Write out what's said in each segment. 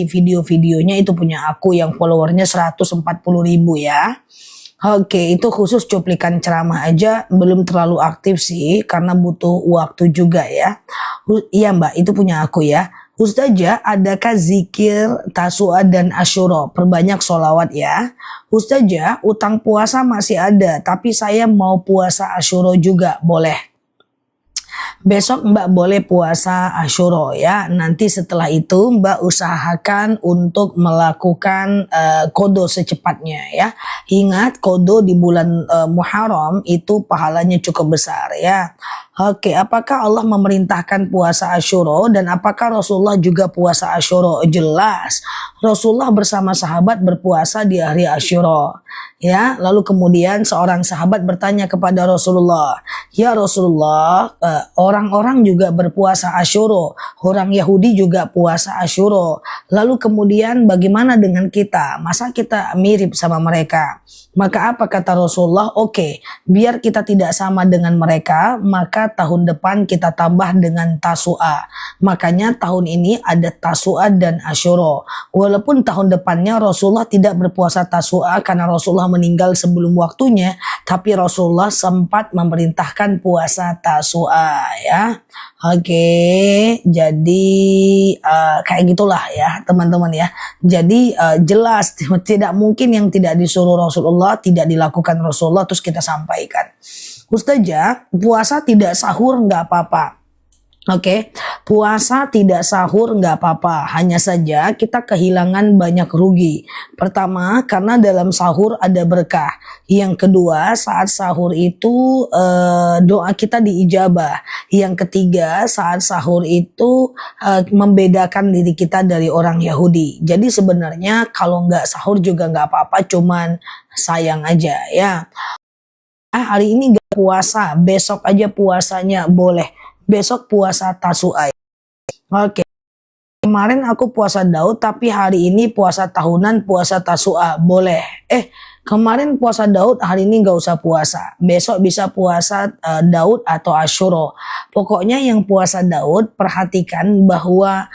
video-videonya itu punya aku yang followernya 140.000 ya. Oke, itu khusus cuplikan ceramah aja, belum terlalu aktif sih karena butuh waktu juga ya. Iya Mbak, itu punya aku ya. Ustazah, adakah zikir, tasua dan asyura? Perbanyak sholawat ya. Ustazah, utang puasa masih ada, tapi saya mau puasa asyura juga, boleh. Besok Mbak boleh puasa Asyura ya. Nanti setelah itu Mbak usahakan untuk melakukan kodo secepatnya ya. Ingat kodo di bulan Muharram itu pahalanya cukup besar ya. Oke, apakah Allah memerintahkan puasa Asyura dan apakah Rasulullah juga puasa Asyura? Jelas. Rasulullah bersama sahabat berpuasa di hari Asyura. Ya, lalu kemudian seorang sahabat bertanya kepada Rasulullah, "Ya Rasulullah, orang-orang juga berpuasa Asyura, orang Yahudi juga puasa Asyura. Lalu kemudian bagaimana dengan kita? Masa kita mirip sama mereka?" Maka apa kata Rasulullah? Oke, biar kita tidak sama dengan mereka, maka tahun depan kita tambah dengan Tasu'a. Makanya tahun ini ada Tasu'a dan Asyura. Walaupun tahun depannya Rasulullah tidak berpuasa Tasu'a karena Rasulullah meninggal sebelum waktunya, tapi Rasulullah sempat memerintahkan puasa Tasu'a ya. Oke, jadi kayak gitulah ya teman-teman ya. Jadi jelas tidak mungkin yang tidak disuruh Rasulullah tidak dilakukan Rasulullah terus kita sampaikan. Ustazah, puasa tidak sahur nggak apa-apa. Oke, puasa tidak sahur nggak apa-apa, hanya saja kita kehilangan banyak rugi. Pertama, karena dalam sahur ada berkah. Yang kedua, saat sahur itu doa kita diijabah. Yang ketiga, saat sahur itu membedakan diri kita dari orang Yahudi. Jadi sebenarnya kalau nggak sahur juga nggak apa-apa, cuman sayang aja ya. Hari ini nggak puasa, besok aja puasanya boleh. Besok puasa Tasu'a. Oke. Kemarin aku puasa Daud, tapi hari ini puasa tahunan, puasa Tasu'a. Boleh. Kemarin puasa Daud, hari ini nggak usah puasa. Besok bisa puasa Daud atau Asyura. Pokoknya yang puasa Daud, perhatikan bahwa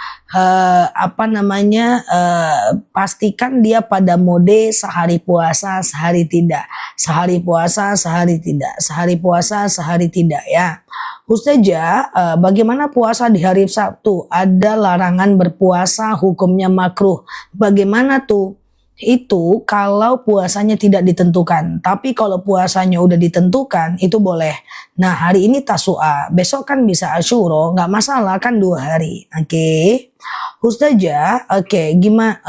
pastikan dia pada mode sehari puasa, sehari tidak. Sehari puasa, sehari tidak. Sehari puasa, sehari tidak ya. Ustazah, bagaimana puasa di hari Sabtu? Ada larangan berpuasa, hukumnya makruh. Bagaimana tuh? Itu kalau puasanya tidak ditentukan. Tapi kalau puasanya udah ditentukan, itu boleh. Nah, hari ini Tasu'a, besok kan bisa Asyura, nggak masalah kan 2 hari. Oke. Ustazah, gimana?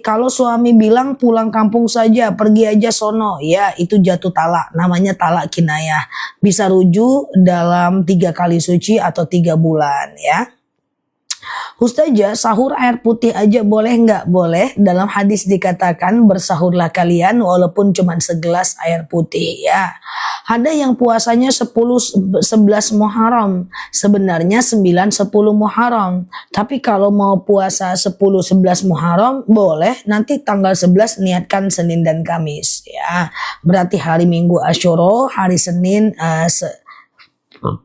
Kalau suami bilang pulang kampung saja, pergi aja sono, ya itu jatuh talak, namanya talak kinayah. Bisa rujuk dalam 3 kali suci atau 3 bulan ya. Ustazah, sahur air putih aja boleh nggak? Boleh. Dalam hadis dikatakan bersahurlah kalian walaupun cuma segelas air putih ya. Ada yang puasanya 10-11 Muharram. Sebenarnya 9-10 Muharram. Tapi kalau mau puasa 10-11 Muharram boleh. Nanti tanggal 11 niatkan Senin dan Kamis ya. Berarti hari Minggu Asyura, hari Senin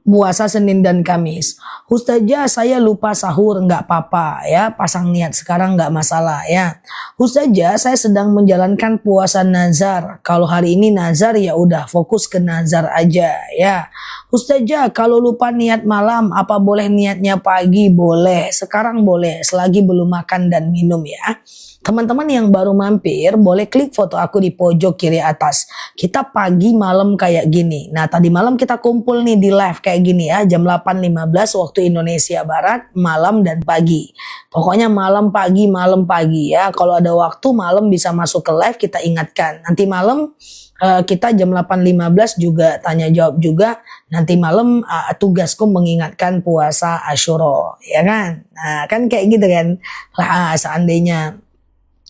puasa Senin dan Kamis. Ustazah, saya lupa sahur, nggak apa-apa ya, pasang niat sekarang nggak masalah ya. Ustazah, saya sedang menjalankan puasa nazar. Kalau hari ini nazar ya udah fokus ke nazar aja ya. Ustazah, kalau lupa niat malam, apa boleh niatnya pagi? Boleh, sekarang boleh, selagi belum makan dan minum ya. Teman-teman yang baru mampir boleh klik foto aku di pojok kiri atas. Kita pagi malam kayak gini. Nah, tadi malam kita kumpul nih di live kayak gini ya, jam 8.15 waktu Indonesia Barat, malam dan pagi. Pokoknya malam pagi ya. Kalau ada waktu malam bisa masuk ke live, kita ingatkan. Nanti malam kita jam 8.15 juga tanya jawab juga. Nanti malam tugasku mengingatkan puasa Asyura, ya kan? Nah, kan kayak gitu kan. Seandainya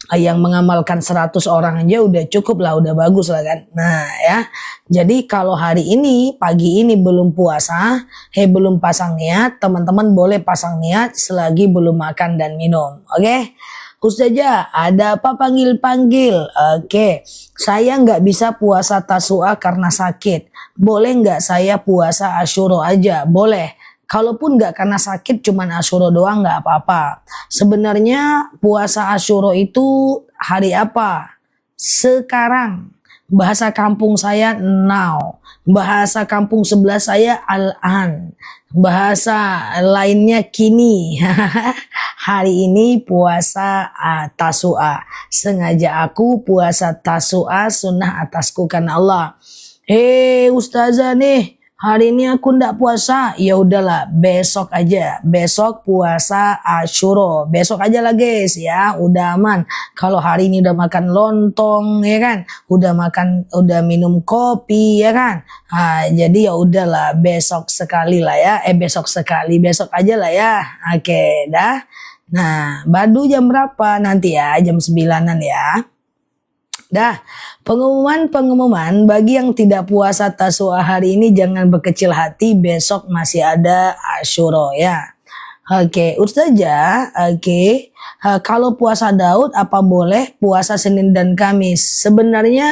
yang mengamalkan 100 orang aja udah cukup lah, udah bagus lah kan. Nah ya, jadi kalau hari ini, pagi ini belum puasa, belum pasang niat, teman-teman boleh pasang niat selagi belum makan dan minum. Oke? Ustazah, ada apa panggil-panggil? Oke, saya nggak bisa puasa Tasu'a karena sakit. Boleh nggak saya puasa Asyura aja? Boleh. Kalaupun nggak karena sakit cuman Asyura doang nggak apa-apa. Sebenarnya puasa Asyura itu hari apa? Sekarang. Bahasa kampung saya now. Bahasa kampung sebelah saya al-an. Bahasa lainnya kini. Hari ini puasa Tasu'a. Sengaja aku puasa Tasu'a sunnah atasku karena Allah. Ustazah nih, hari ini aku ndak puasa. Ya udahlah, besok aja. Besok puasa Asyura. Besok aja lah guys ya, udah aman. Kalau hari ini udah makan lontong ya kan, udah minum kopi ya kan. Jadi ya udahlah, besok sekali lah ya. Besok aja lah ya. Oke, dah. Nah, Badu jam berapa nanti ya? Jam 9-an ya. Dah, pengumuman bagi yang tidak puasa Tasu'a hari ini jangan berkecil hati, besok masih ada Asyura ya. Oke, Ustazah, oke. Kalau puasa Daud apa boleh puasa Senin dan Kamis? Sebenarnya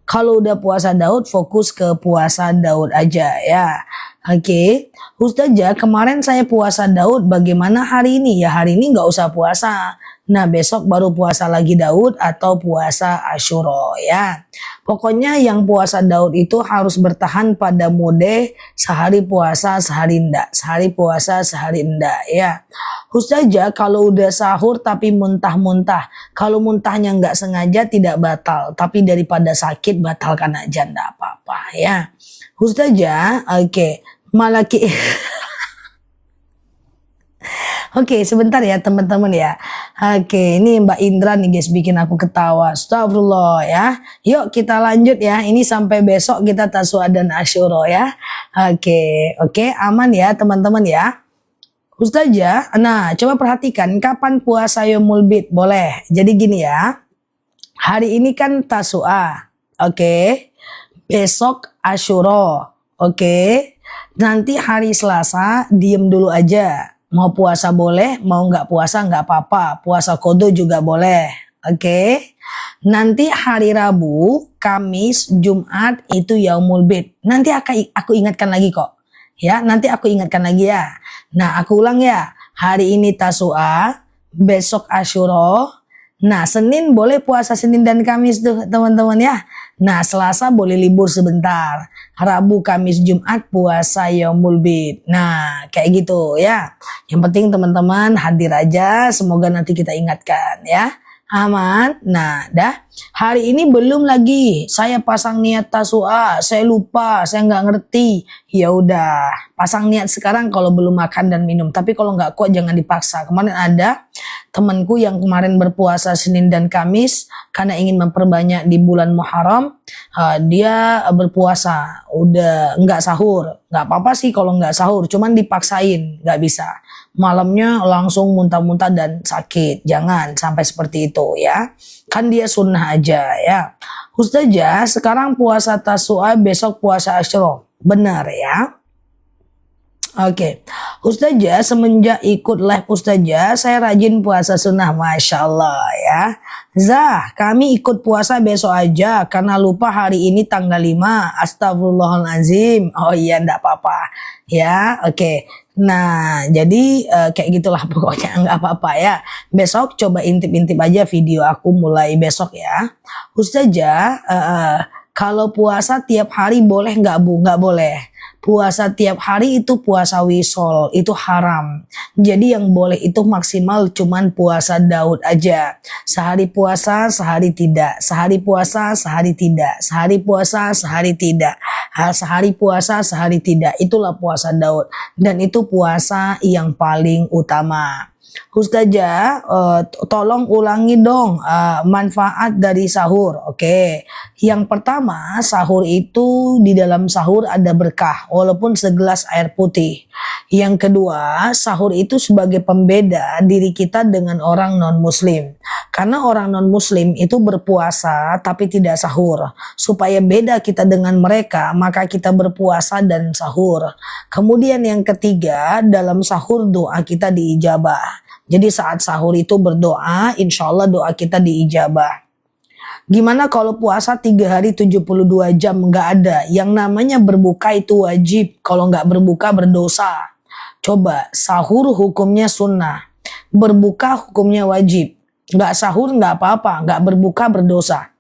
kalau udah puasa Daud fokus ke puasa Daud aja ya. Oke, Ustazah kemarin saya puasa Daud, bagaimana hari ini? Ya hari ini nggak usah puasa. Nah besok baru puasa lagi Daud atau puasa Asyura ya. Pokoknya yang puasa Daud itu harus bertahan pada mode sehari puasa sehari enggak, sehari puasa sehari enggak ya. Ustazah kalau udah sahur tapi muntah-muntah, kalau muntahnya nggak sengaja tidak batal, tapi daripada sakit batalkan aja enggak apa-apa ya. Ustazah, oke, Malaki. Oke, sebentar ya teman-teman ya. Oke, ini Mbak Indra nih guys bikin aku ketawa. Astagfirullah ya. Yuk kita lanjut ya. Ini sampai besok kita Tasu'a dan Asyura ya. Oke, aman ya teman-teman ya. Ustazah, nah coba perhatikan kapan puasa Yaumul Bid? Boleh. Jadi gini ya. Hari ini kan Tasu'a. Oke. Besok Asyura. Oke. Nanti hari Selasa diem dulu aja. Mau puasa boleh, mau nggak puasa nggak apa-apa. Puasa qadha juga boleh. Oke. Nanti hari Rabu, Kamis, Jumat itu Yaumul Bid. Nanti aku ingatkan lagi kok. Ya, nanti aku ingatkan lagi ya. Nah, aku ulang ya. Hari ini Tasu'a, besok Asyura. Nah, Senin boleh puasa Senin dan Kamis tuh teman-teman ya. Nah, Selasa boleh libur sebentar. Rabu, Kamis, Jumat puasa Yaumul Bid. Nah, kayak gitu ya. Yang penting teman-teman hadir aja. Semoga nanti kita ingatkan ya. Aman. Nah, dah. Hari ini belum lagi. Saya pasang niat Tasu'a. Saya lupa. Saya nggak ngerti. Ya udah. Pasang niat sekarang kalau belum makan dan minum. Tapi kalau nggak kuat jangan dipaksa. Kemarin ada temanku yang kemarin berpuasa Senin dan Kamis karena ingin memperbanyak di bulan Muharram, dia berpuasa udah nggak sahur. Nggak apa-apa sih kalau nggak sahur, cuman dipaksain nggak bisa, malamnya langsung muntah-muntah dan sakit. Jangan sampai seperti itu ya, kan dia sunnah aja ya. Ustazah sekarang puasa Tasu'a, besok puasa Asyura, benar ya? Oke, Ustazah semenjak ikut live Ustazah saya rajin puasa sunnah, Masya Allah ya. Zah, kami ikut puasa besok aja karena lupa hari ini tanggal 5. Astagfirullahaladzim. Oh iya enggak apa-apa ya. Oke. Nah jadi kayak gitulah pokoknya, nggak apa-apa ya. Besok coba intip-intip aja video aku mulai besok ya. Ustazah kalau puasa tiap hari boleh nggak Bu? Nggak boleh. Puasa tiap hari itu puasa wisol, itu haram. Jadi yang boleh itu maksimal cuman puasa Daud aja. Sehari puasa, sehari tidak. Sehari puasa, sehari tidak. Sehari puasa, sehari tidak. Sehari puasa, sehari tidak. Itulah puasa Daud. Dan itu puasa yang paling utama. Ustazah, tolong ulangi dong manfaat dari sahur. Oke. Yang pertama, sahur itu di dalam sahur ada berkah walaupun segelas air putih. Yang kedua, sahur itu sebagai pembeda diri kita dengan orang non-muslim. Karena orang non-muslim itu berpuasa tapi tidak sahur. Supaya beda kita dengan mereka, maka kita berpuasa dan sahur. Kemudian yang ketiga, dalam sahur doa kita diijabah. Jadi saat sahur itu berdoa, insya Allah doa kita diijabah. Gimana kalau puasa 3 hari 72 jam? Nggak ada. Yang namanya berbuka itu wajib. Kalau nggak berbuka berdosa. Coba, sahur hukumnya sunnah, berbuka hukumnya wajib. Nggak sahur nggak apa-apa, nggak berbuka berdosa.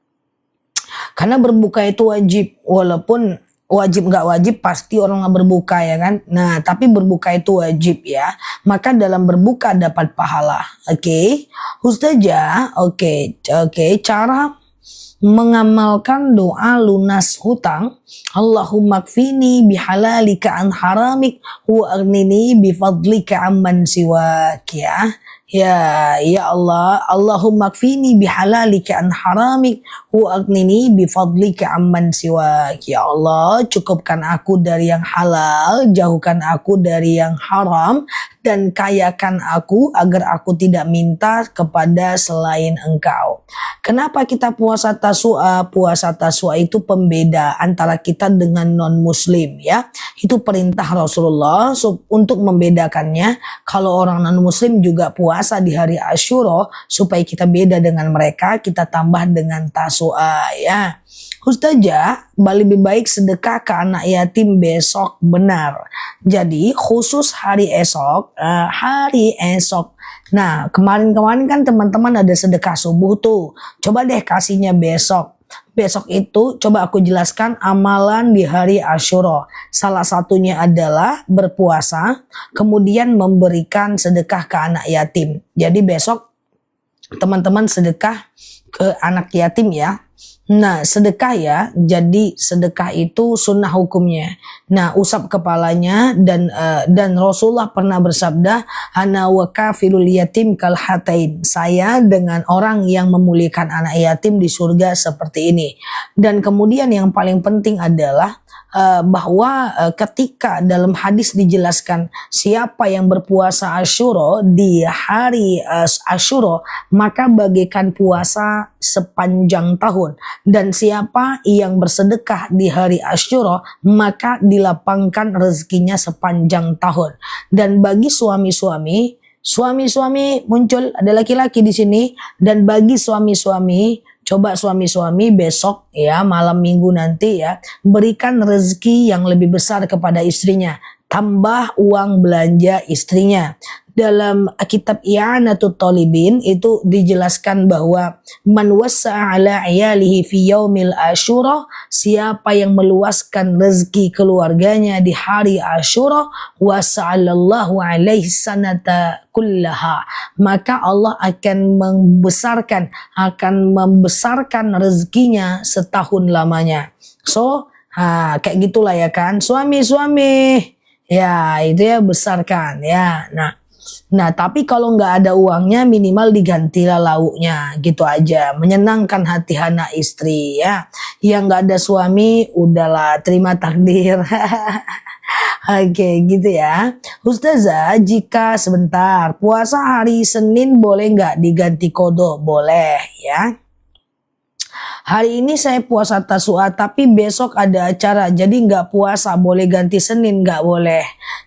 Karena berbuka itu wajib, walaupun wajib nggak wajib pasti orang nggak berbuka ya kan. Nah tapi berbuka itu wajib ya. Maka dalam berbuka dapat pahala. Oke. Ustazah, oke. Cara mengamalkan doa lunas hutang. Allahumma kfini bihalalika an haramik wa aghnini bifadlika amman siwak ya. Ya Allah, Allahumma kfini bihalalika an haramik wa aghnini bifadlika amman siwak. Ya Allah, cukupkan aku dari yang halal, jauhkan aku dari yang haram, dan kayakan aku agar aku tidak minta kepada selain Engkau. Kenapa kita puasa Tasua? Puasa Tasua itu pembeda antara kita dengan non-muslim ya. Itu perintah Rasulullah untuk membedakannya. Kalau orang non-muslim juga puasa di hari Asyura, supaya kita beda dengan mereka, kita tambah dengan Tasua ya. Ustazah, lebih baik sedekah ke anak yatim besok, benar. Jadi khusus hari esok. Nah kemarin-kemarin kan teman-teman ada sedekah subuh tuh. Coba deh kasihnya besok. Besok itu coba aku jelaskan amalan di hari Asyura. Salah satunya adalah berpuasa, kemudian memberikan sedekah ke anak yatim. Jadi besok teman-teman sedekah ke anak yatim ya. Nah sedekah ya, jadi sedekah itu sunnah hukumnya. Nah usap kepalanya dan Rasulullah pernah bersabda, ana wa kafilul yatim kal hatain. Saya dengan orang yang memuliakan anak yatim di surga seperti ini. Dan kemudian yang paling penting adalah bahwa ketika dalam hadis dijelaskan siapa yang berpuasa Asyura di hari Asyura maka bagaikan puasa sepanjang tahun, dan siapa yang bersedekah di hari Asyura maka dilapangkan rezekinya sepanjang tahun. Dan bagi suami-suami muncul ada laki-laki di sini, dan bagi suami-suami, coba suami-suami besok ya, malam minggu nanti ya, berikan rezeki yang lebih besar kepada istrinya. Tambah uang belanja istrinya. Dalam kitab I'anatul Talibin itu dijelaskan bahwa man wassa'a ala iyalihi fi yaumil Asyura, siapa yang meluaskan rezeki keluarganya di hari Asyura, wasa'alallahu alaihi sanata kullaha, maka Allah akan membesarkan rezekinya setahun lamanya. So kayak gitulah ya kan, suami-suami ya itu ya besarkan ya. Nah tapi kalau nggak ada uangnya minimal digantilah lauknya gitu aja, menyenangkan hati anak istri ya. Yang nggak ada suami udahlah terima takdir. Oke gitu ya. Ustazah, jika sebentar puasa hari Senin boleh nggak diganti qadha? Boleh ya. Hari ini saya puasa Tasua tapi besok ada acara jadi nggak puasa, boleh ganti Senin? Nggak boleh.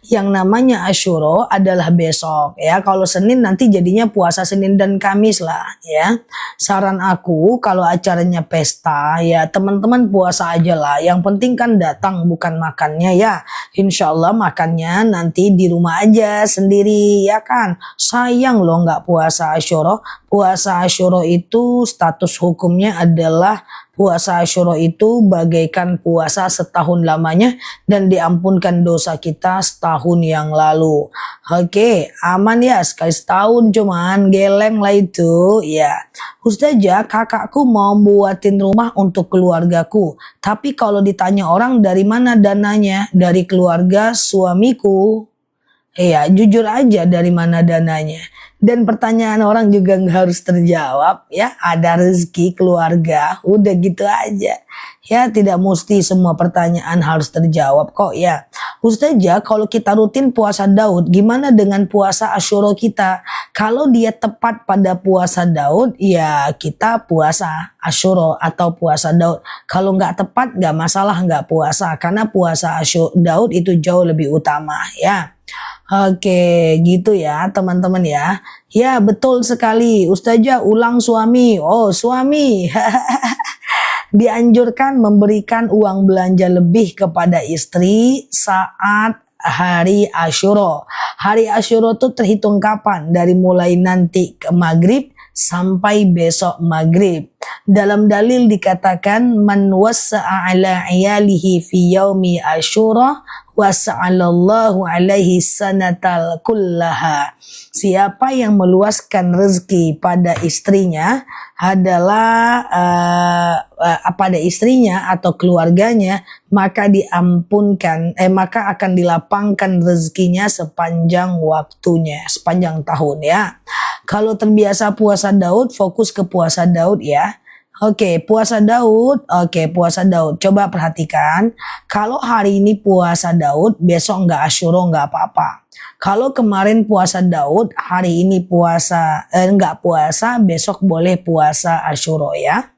Yang namanya Asyura adalah besok ya. Kalau Senin nanti jadinya puasa Senin dan Kamis lah ya. Saran aku kalau acaranya pesta ya teman-teman puasa aja lah. Yang penting kan datang bukan makannya ya. Insya Allah makannya nanti di rumah aja sendiri ya kan. Sayang loh nggak puasa Asyura. Puasa Asyura itu status hukumnya adalah puasa Asyura itu bagaikan puasa setahun lamanya dan diampunkan dosa kita setahun yang lalu. Oke, aman ya, sekali setahun cuman geleng lah itu ya. Ustazah, kakakku mau buatin rumah untuk keluargaku. Tapi kalau ditanya orang dari mana dananya? Dari keluarga suamiku. Iya, jujur aja dari mana dananya. Dan pertanyaan orang juga nggak harus terjawab ya. Ada rezeki keluarga, udah gitu aja. Ya tidak mesti semua pertanyaan harus terjawab kok ya. Ustazah, kalau kita rutin puasa Daud, gimana dengan puasa Asyura kita? Kalau dia tepat pada puasa Daud, ya kita puasa Asyura atau puasa Daud. Kalau nggak tepat nggak masalah nggak puasa, karena puasa Asyura Daud itu jauh lebih utama ya. Oke, gitu ya teman-teman ya. Ya betul sekali. Ustazah, ulang suami. Oh suami. Dianjurkan memberikan uang belanja lebih kepada istri saat hari Asyura. Hari Asyura itu terhitung kapan? Dari mulai nanti ke maghrib sampai besok maghrib. Dalam dalil dikatakan man wassa'a ala iyalihi fi yaumi Asyura wasa'alallahu alaihi sanatal kullaha. Siapa yang meluaskan rezeki pada istrinya adalah pada istrinya atau keluarganya, maka maka akan dilapangkan rezekinya sepanjang waktunya, sepanjang tahun ya. Kalau terbiasa puasa Daud, fokus ke puasa Daud ya. Oke, puasa Daud. Coba perhatikan. Kalau hari ini puasa Daud, besok nggak Asyura nggak apa-apa. Kalau kemarin puasa Daud, hari ini nggak puasa, besok boleh puasa Asyura ya.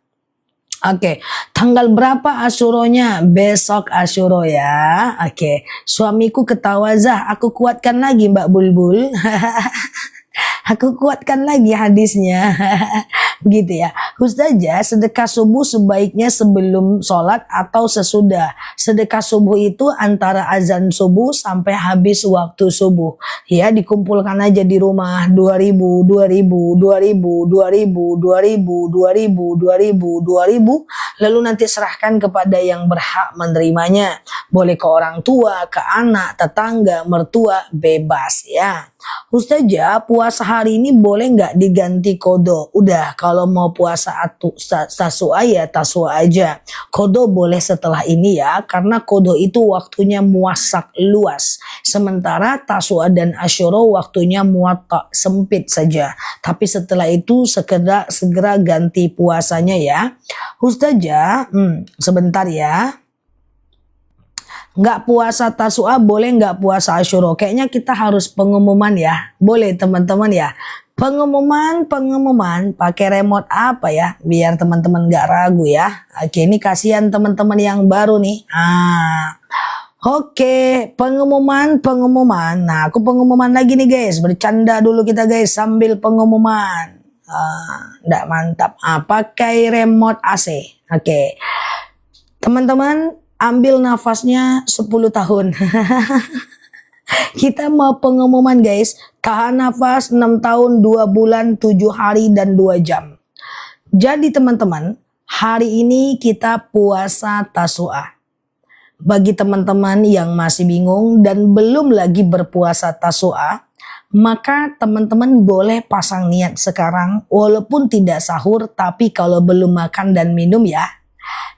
Oke, tanggal berapa Asyuranya? Besok Asyura ya. Oke, suamiku ketawa, Zah, aku kuatkan lagi Mbak Bulbul. Aku kuatkan lagi hadisnya. Gitu ya. Ustazah, sedekah subuh sebaiknya sebelum sholat atau sesudah. Sedekah subuh itu antara azan subuh sampai habis waktu subuh. Ya, dikumpulkan aja di rumah 2000, 2000, 2000, 2000, 2000, 2000, 2000, 2000. Lalu nanti serahkan kepada yang berhak menerimanya. Boleh ke orang tua, ke anak, tetangga, mertua, bebas ya. Ustazah, puasa hari ini boleh nggak diganti kodo? Udah, kalau mau puasa tasua ya tasua aja. Kodo boleh setelah ini ya, karena kodo itu waktunya muasak luas. Sementara tasua dan asyura waktunya muatak sempit saja. Tapi setelah itu segera ganti puasanya ya. Ustazah, sebentar ya. Nggak puasa tasua boleh nggak puasa asyura? Kayaknya kita harus pengumuman ya. Boleh teman-teman ya. Pengumuman pakai remote apa ya? Biar teman-teman nggak ragu ya. Oke, ini kasihan teman-teman yang baru nih. Oke, pengumuman. Nah, aku pengumuman lagi nih guys. Bercanda dulu kita guys sambil pengumuman. Nggak mantap. Pakai remote AC. Oke. Teman-teman, ambil nafasnya 10 tahun. Kita mau pengumuman guys. Tahan nafas 6 tahun, 2 bulan, 7 hari, dan 2 jam. Jadi teman-teman, hari ini kita puasa Tasu'a. Bagi teman-teman yang masih bingung dan belum lagi berpuasa Tasu'a, maka teman-teman boleh pasang niat sekarang. Walaupun tidak sahur, tapi kalau belum makan dan minum ya.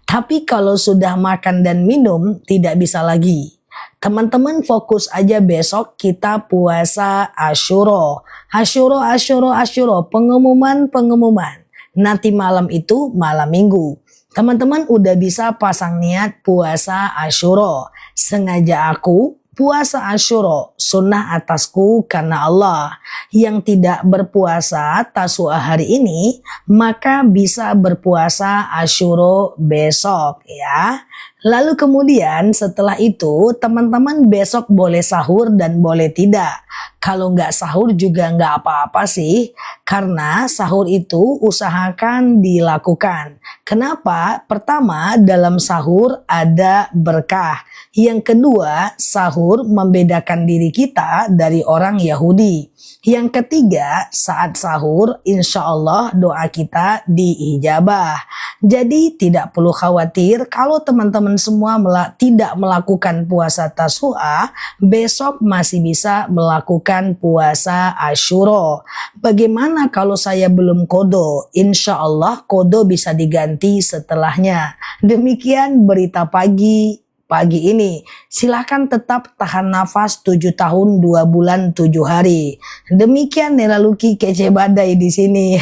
Tapi kalau sudah makan dan minum, tidak bisa lagi. Teman-teman fokus aja besok kita puasa Asyura. Asyura. Pengumuman. Nanti malam itu malam minggu. Teman-teman udah bisa pasang niat puasa Asyura. Sengaja aku puasa Asyura, sunnah atasku karena Allah. Yang tidak berpuasa Tasu'a hari ini, maka bisa berpuasa Asyura besok ya. Lalu kemudian setelah itu teman-teman besok boleh sahur dan boleh tidak. Kalau nggak sahur juga nggak apa-apa sih. Karena sahur itu usahakan dilakukan. Kenapa? Pertama, dalam sahur ada berkah. Yang kedua, sahur membedakan diri kita dari orang Yahudi. Yang ketiga, saat sahur insya Allah doa kita diijabah. Jadi tidak perlu khawatir kalau teman-teman semua tidak melakukan puasa Tasu'a, besok masih bisa melakukan puasa Asyura. Bagaimana kalau saya belum kodo? Insya Allah kodo bisa diganti setelahnya. Demikian berita pagi ini. Silahkan tetap tahan nafas 7 tahun 2 bulan 7 hari. Demikian Nela Luki kece badai di sini.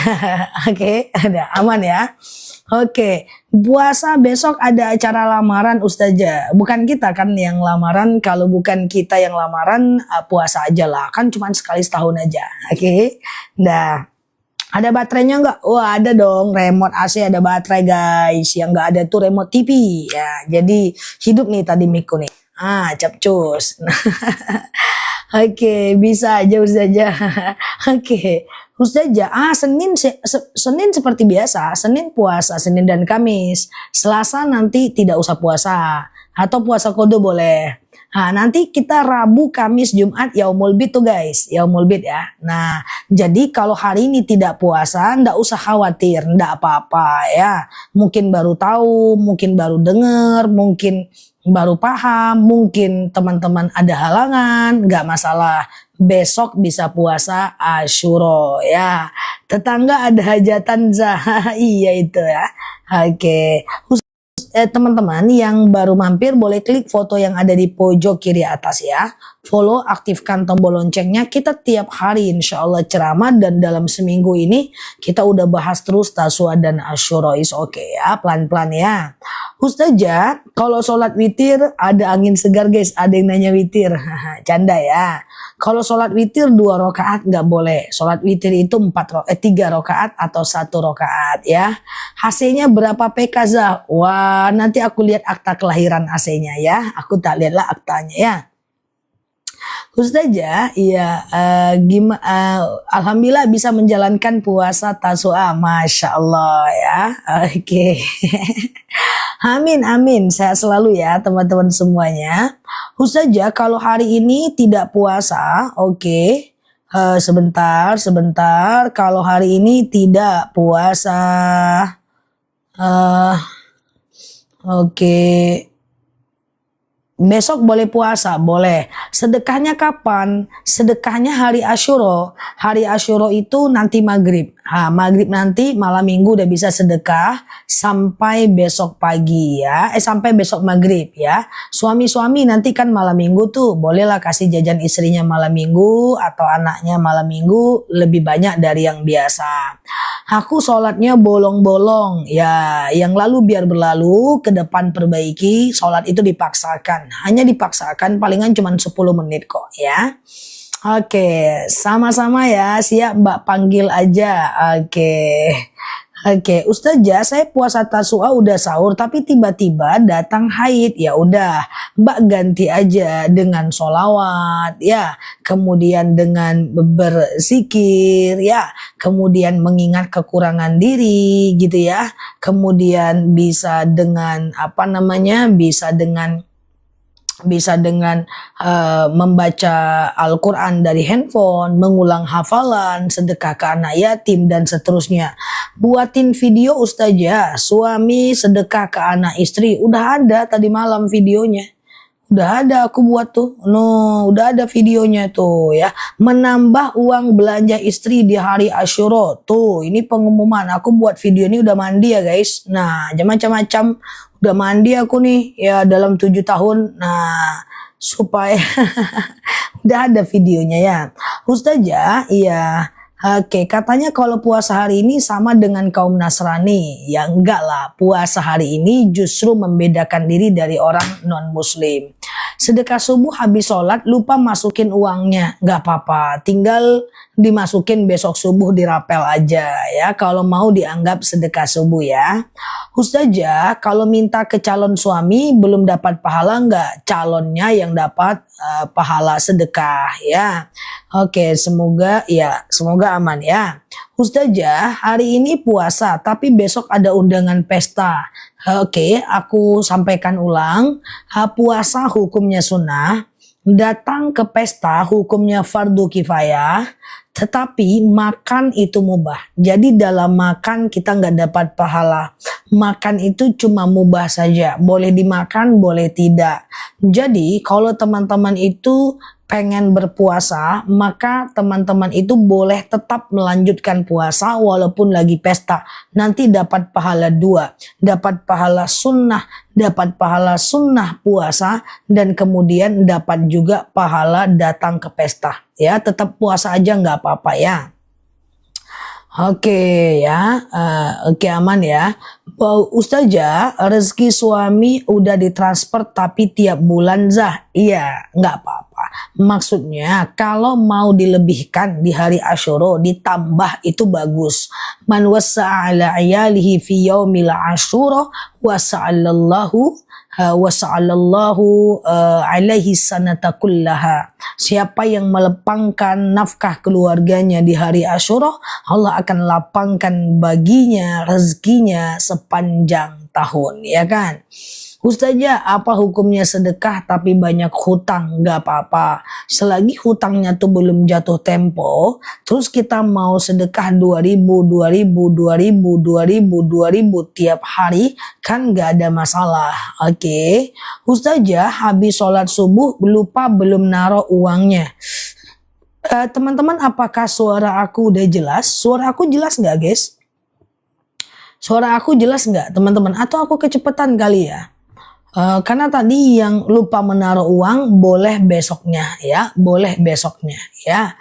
Oke, ada aman ya. Oke, puasa besok ada acara lamaran Ustazah. Bukan kita kan yang lamaran, kalau bukan kita yang lamaran puasa aja lah. Kan cuma sekali setahun aja. Oke. Nah, ada baterainya nggak? Wah ada dong, remote AC ada baterai guys. Yang nggak ada tuh remote TV. Ya, jadi hidup nih tadi miku nih. Capcus. Oke, bisa aja Ustazah. Oke. Ustazah, Senin seperti biasa, Senin puasa, Senin dan Kamis. Selasa nanti tidak usah puasa. Atau puasa qada boleh. Nah, nanti kita Rabu, Kamis, Jumat Yaumul Bid tuh guys, Yaumul Bid ya. Nah, jadi kalau hari ini tidak puasa, ndak usah khawatir, ndak apa-apa ya. Mungkin baru tahu, mungkin baru dengar, mungkin baru paham, mungkin teman-teman ada halangan, nggak masalah. Besok bisa puasa Asyura ya. Tetangga ada hajatan iya itu ya. Oke. Teman-teman yang baru mampir boleh klik foto yang ada di pojok kiri atas ya. Follow, aktifkan tombol loncengnya. Kita tiap hari insya Allah ceramah dan dalam seminggu ini kita udah bahas terus Taswa dan Asyura. Oke ya, pelan-pelan ya. Ustazah, kalau sholat witir ada angin segar guys. Ada yang nanya witir. Canda ya. Kalau sholat witir 2 rakaat nggak boleh. Sholat witir itu 3 rakaat atau 1 rakaat ya. AC-nya berapa PK Zah? Wah, nanti aku lihat akta kelahiran AC-nya ya. Aku tak lihatlah aktanya ya. Ustazah, iya, alhamdulillah bisa menjalankan puasa Tasua, masya Allah ya. Oke. Amin, amin. Sehat selalu ya teman-teman semuanya. Ustazah, kalau hari ini tidak puasa, oke. Sebentar. Kalau hari ini tidak puasa, oke. Besok boleh puasa, boleh. Sedekahnya kapan? Sedekahnya hari Asyura. Hari Asyura itu nanti maghrib. Maghrib nanti malam minggu udah bisa sedekah sampai besok pagi ya. Sampai besok maghrib ya. Suami-suami nanti kan malam minggu tuh bolehlah kasih jajan istrinya malam minggu atau anaknya malam minggu lebih banyak dari yang biasa. Aku sholatnya bolong-bolong ya. Yang lalu biar berlalu, ke depan perbaiki. Sholat itu dipaksakan. Hanya dipaksakan palingan cuma 10 menit kok ya. Oke, sama-sama ya. Siap Mbak, panggil aja. Oke, Ustazah, saya puasa Tasua udah sahur tapi tiba-tiba datang haid. Ya udah, Mbak ganti aja dengan sholawat ya, kemudian dengan berzikir ya, kemudian mengingat kekurangan diri gitu ya, kemudian bisa dengan bisa dengan membaca Al-Quran dari handphone, mengulang hafalan, sedekah ke anak yatim, dan seterusnya. Buatin video Ustazah, suami sedekah ke anak istri. Udah ada tadi malam videonya. Udah ada aku buat tuh. Udah ada videonya tuh ya. Menambah uang belanja istri di hari Asyura. Tuh, ini pengumuman. Aku buat video ini udah mandi ya guys. Nah, macam-macam. Udah mandi aku nih ya dalam 7 tahun. Nah, supaya udah ada videonya ya. Ustazah, iya. Oke, katanya kalau puasa hari ini sama dengan kaum Nasrani. Ya enggak lah, puasa hari ini justru membedakan diri dari orang non-muslim. Sedekah subuh habis sholat lupa masukin uangnya. Enggak apa-apa, tinggal dimasukin besok subuh dirapel aja ya. Kalau mau dianggap sedekah subuh ya. Ustazah, kalau minta ke calon suami belum dapat pahala enggak? Calonnya yang dapat pahala sedekah ya. Oke, semoga aman ya. Ustazah, hari ini puasa tapi besok ada undangan pesta. Oke, aku sampaikan ulang. Puasa hukumnya sunnah. Datang ke pesta hukumnya fardu kifayah. Tetapi makan itu mubah. Jadi dalam makan kita nggak dapat pahala. Makan itu cuma mubah saja. Boleh dimakan, boleh tidak. Jadi kalau teman-teman itu pengen berpuasa, maka teman-teman itu boleh tetap melanjutkan puasa walaupun lagi pesta. Nanti dapat pahala 2. Dapat pahala sunnah puasa, dan kemudian dapat juga pahala datang ke pesta. Ya, tetap puasa aja nggak apa-apa ya. Oke ya, oke aman ya. Ustazah, rezeki suami udah ditransfer tapi tiap bulan Zah. Iya, nggak apa-apa. Maksudnya kalau mau dilebihkan di hari Asyura ditambah itu bagus. Man wasa'ala ayalihi fi yaumil Asyura wasa'allallahu alaihi sanata kullaha. Siapa yang melapangkan nafkah keluarganya di hari Asyura, Allah akan lapangkan baginya rezekinya sepanjang tahun, ya kan? Ustazah, apa hukumnya sedekah tapi banyak hutang? Gak apa-apa. Selagi hutangnya tuh belum jatuh tempo, terus kita mau sedekah 2000, 2000, 2000, 2000, 2000 tiap hari, kan gak ada masalah. Oke. Ustazah, habis sholat subuh lupa belum naruh uangnya. Teman-teman, apakah suara aku udah jelas? Suara aku jelas nggak, guys? Suara aku jelas nggak, teman-teman? Atau aku kecepatan kali ya? Karena tadi yang lupa menaruh uang boleh besoknya ya, boleh besoknya ya.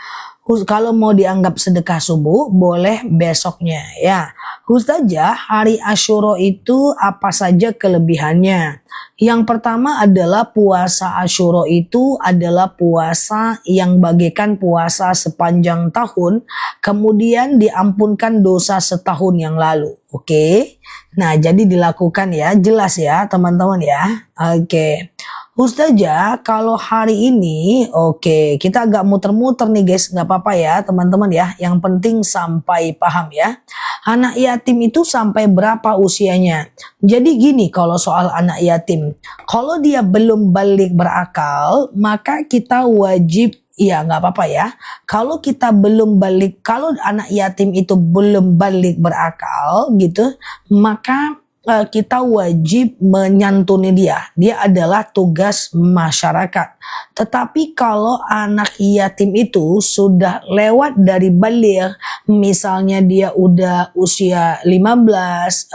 Kalau mau dianggap sedekah subuh boleh besoknya ya. Ustazah, hari Asyura itu apa saja kelebihannya? Yang pertama adalah puasa Asyura itu adalah puasa yang bagaikan puasa sepanjang tahun, kemudian diampunkan dosa setahun yang lalu. Oke. Nah, jadi dilakukan ya, jelas ya teman-teman ya. Oke. Ustazah, kalau hari ini, oke, kita agak muter-muter nih guys, nggak apa-apa ya teman-teman ya. Yang penting sampai paham ya. Anak yatim itu sampai berapa usianya? Jadi gini kalau soal anak yatim, kalau dia belum balik berakal, maka kita wajib, iya nggak apa-apa ya. Kalau kita belum balik, kalau anak yatim itu belum balik berakal gitu, maka kita wajib menyantuni dia. Dia adalah tugas masyarakat. Tetapi kalau anak yatim itu sudah lewat dari balik, misalnya dia udah usia 15,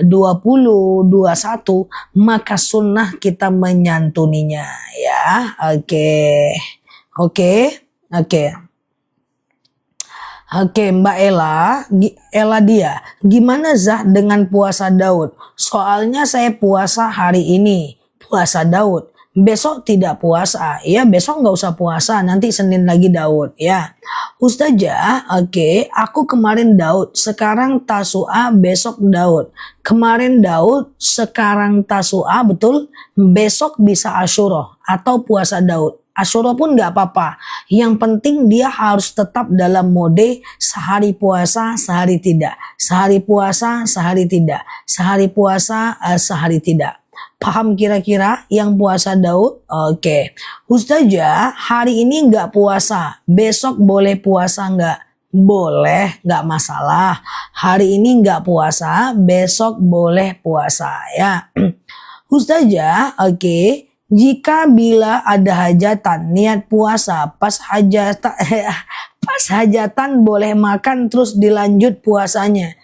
20, 21, maka sunnah kita menyantuninya ya. Oke. Oke, Mbak Ella dia, gimana Zah dengan puasa Daud? Soalnya saya puasa hari ini, puasa Daud. Besok tidak puasa, ya besok nggak usah puasa, nanti Senin lagi Daud, ya. Ustazah, oke, aku kemarin Daud, sekarang Tasu'a, besok Daud. Kemarin Daud, sekarang Tasu'a, betul? Besok bisa Asyura atau puasa Daud. Asyura pun nggak apa-apa. Yang penting dia harus tetap dalam mode sehari puasa, sehari tidak. Sehari puasa, sehari tidak. Sehari puasa, sehari tidak. Paham kira-kira yang puasa Daud? Oke. Ustazah, hari ini nggak puasa. Besok boleh puasa nggak? Boleh, nggak masalah. Hari ini nggak puasa, besok boleh puasa ya. Ustazah, oke. Jika bila ada hajatan, niat puasa, pas hajatan boleh makan terus dilanjut puasanya.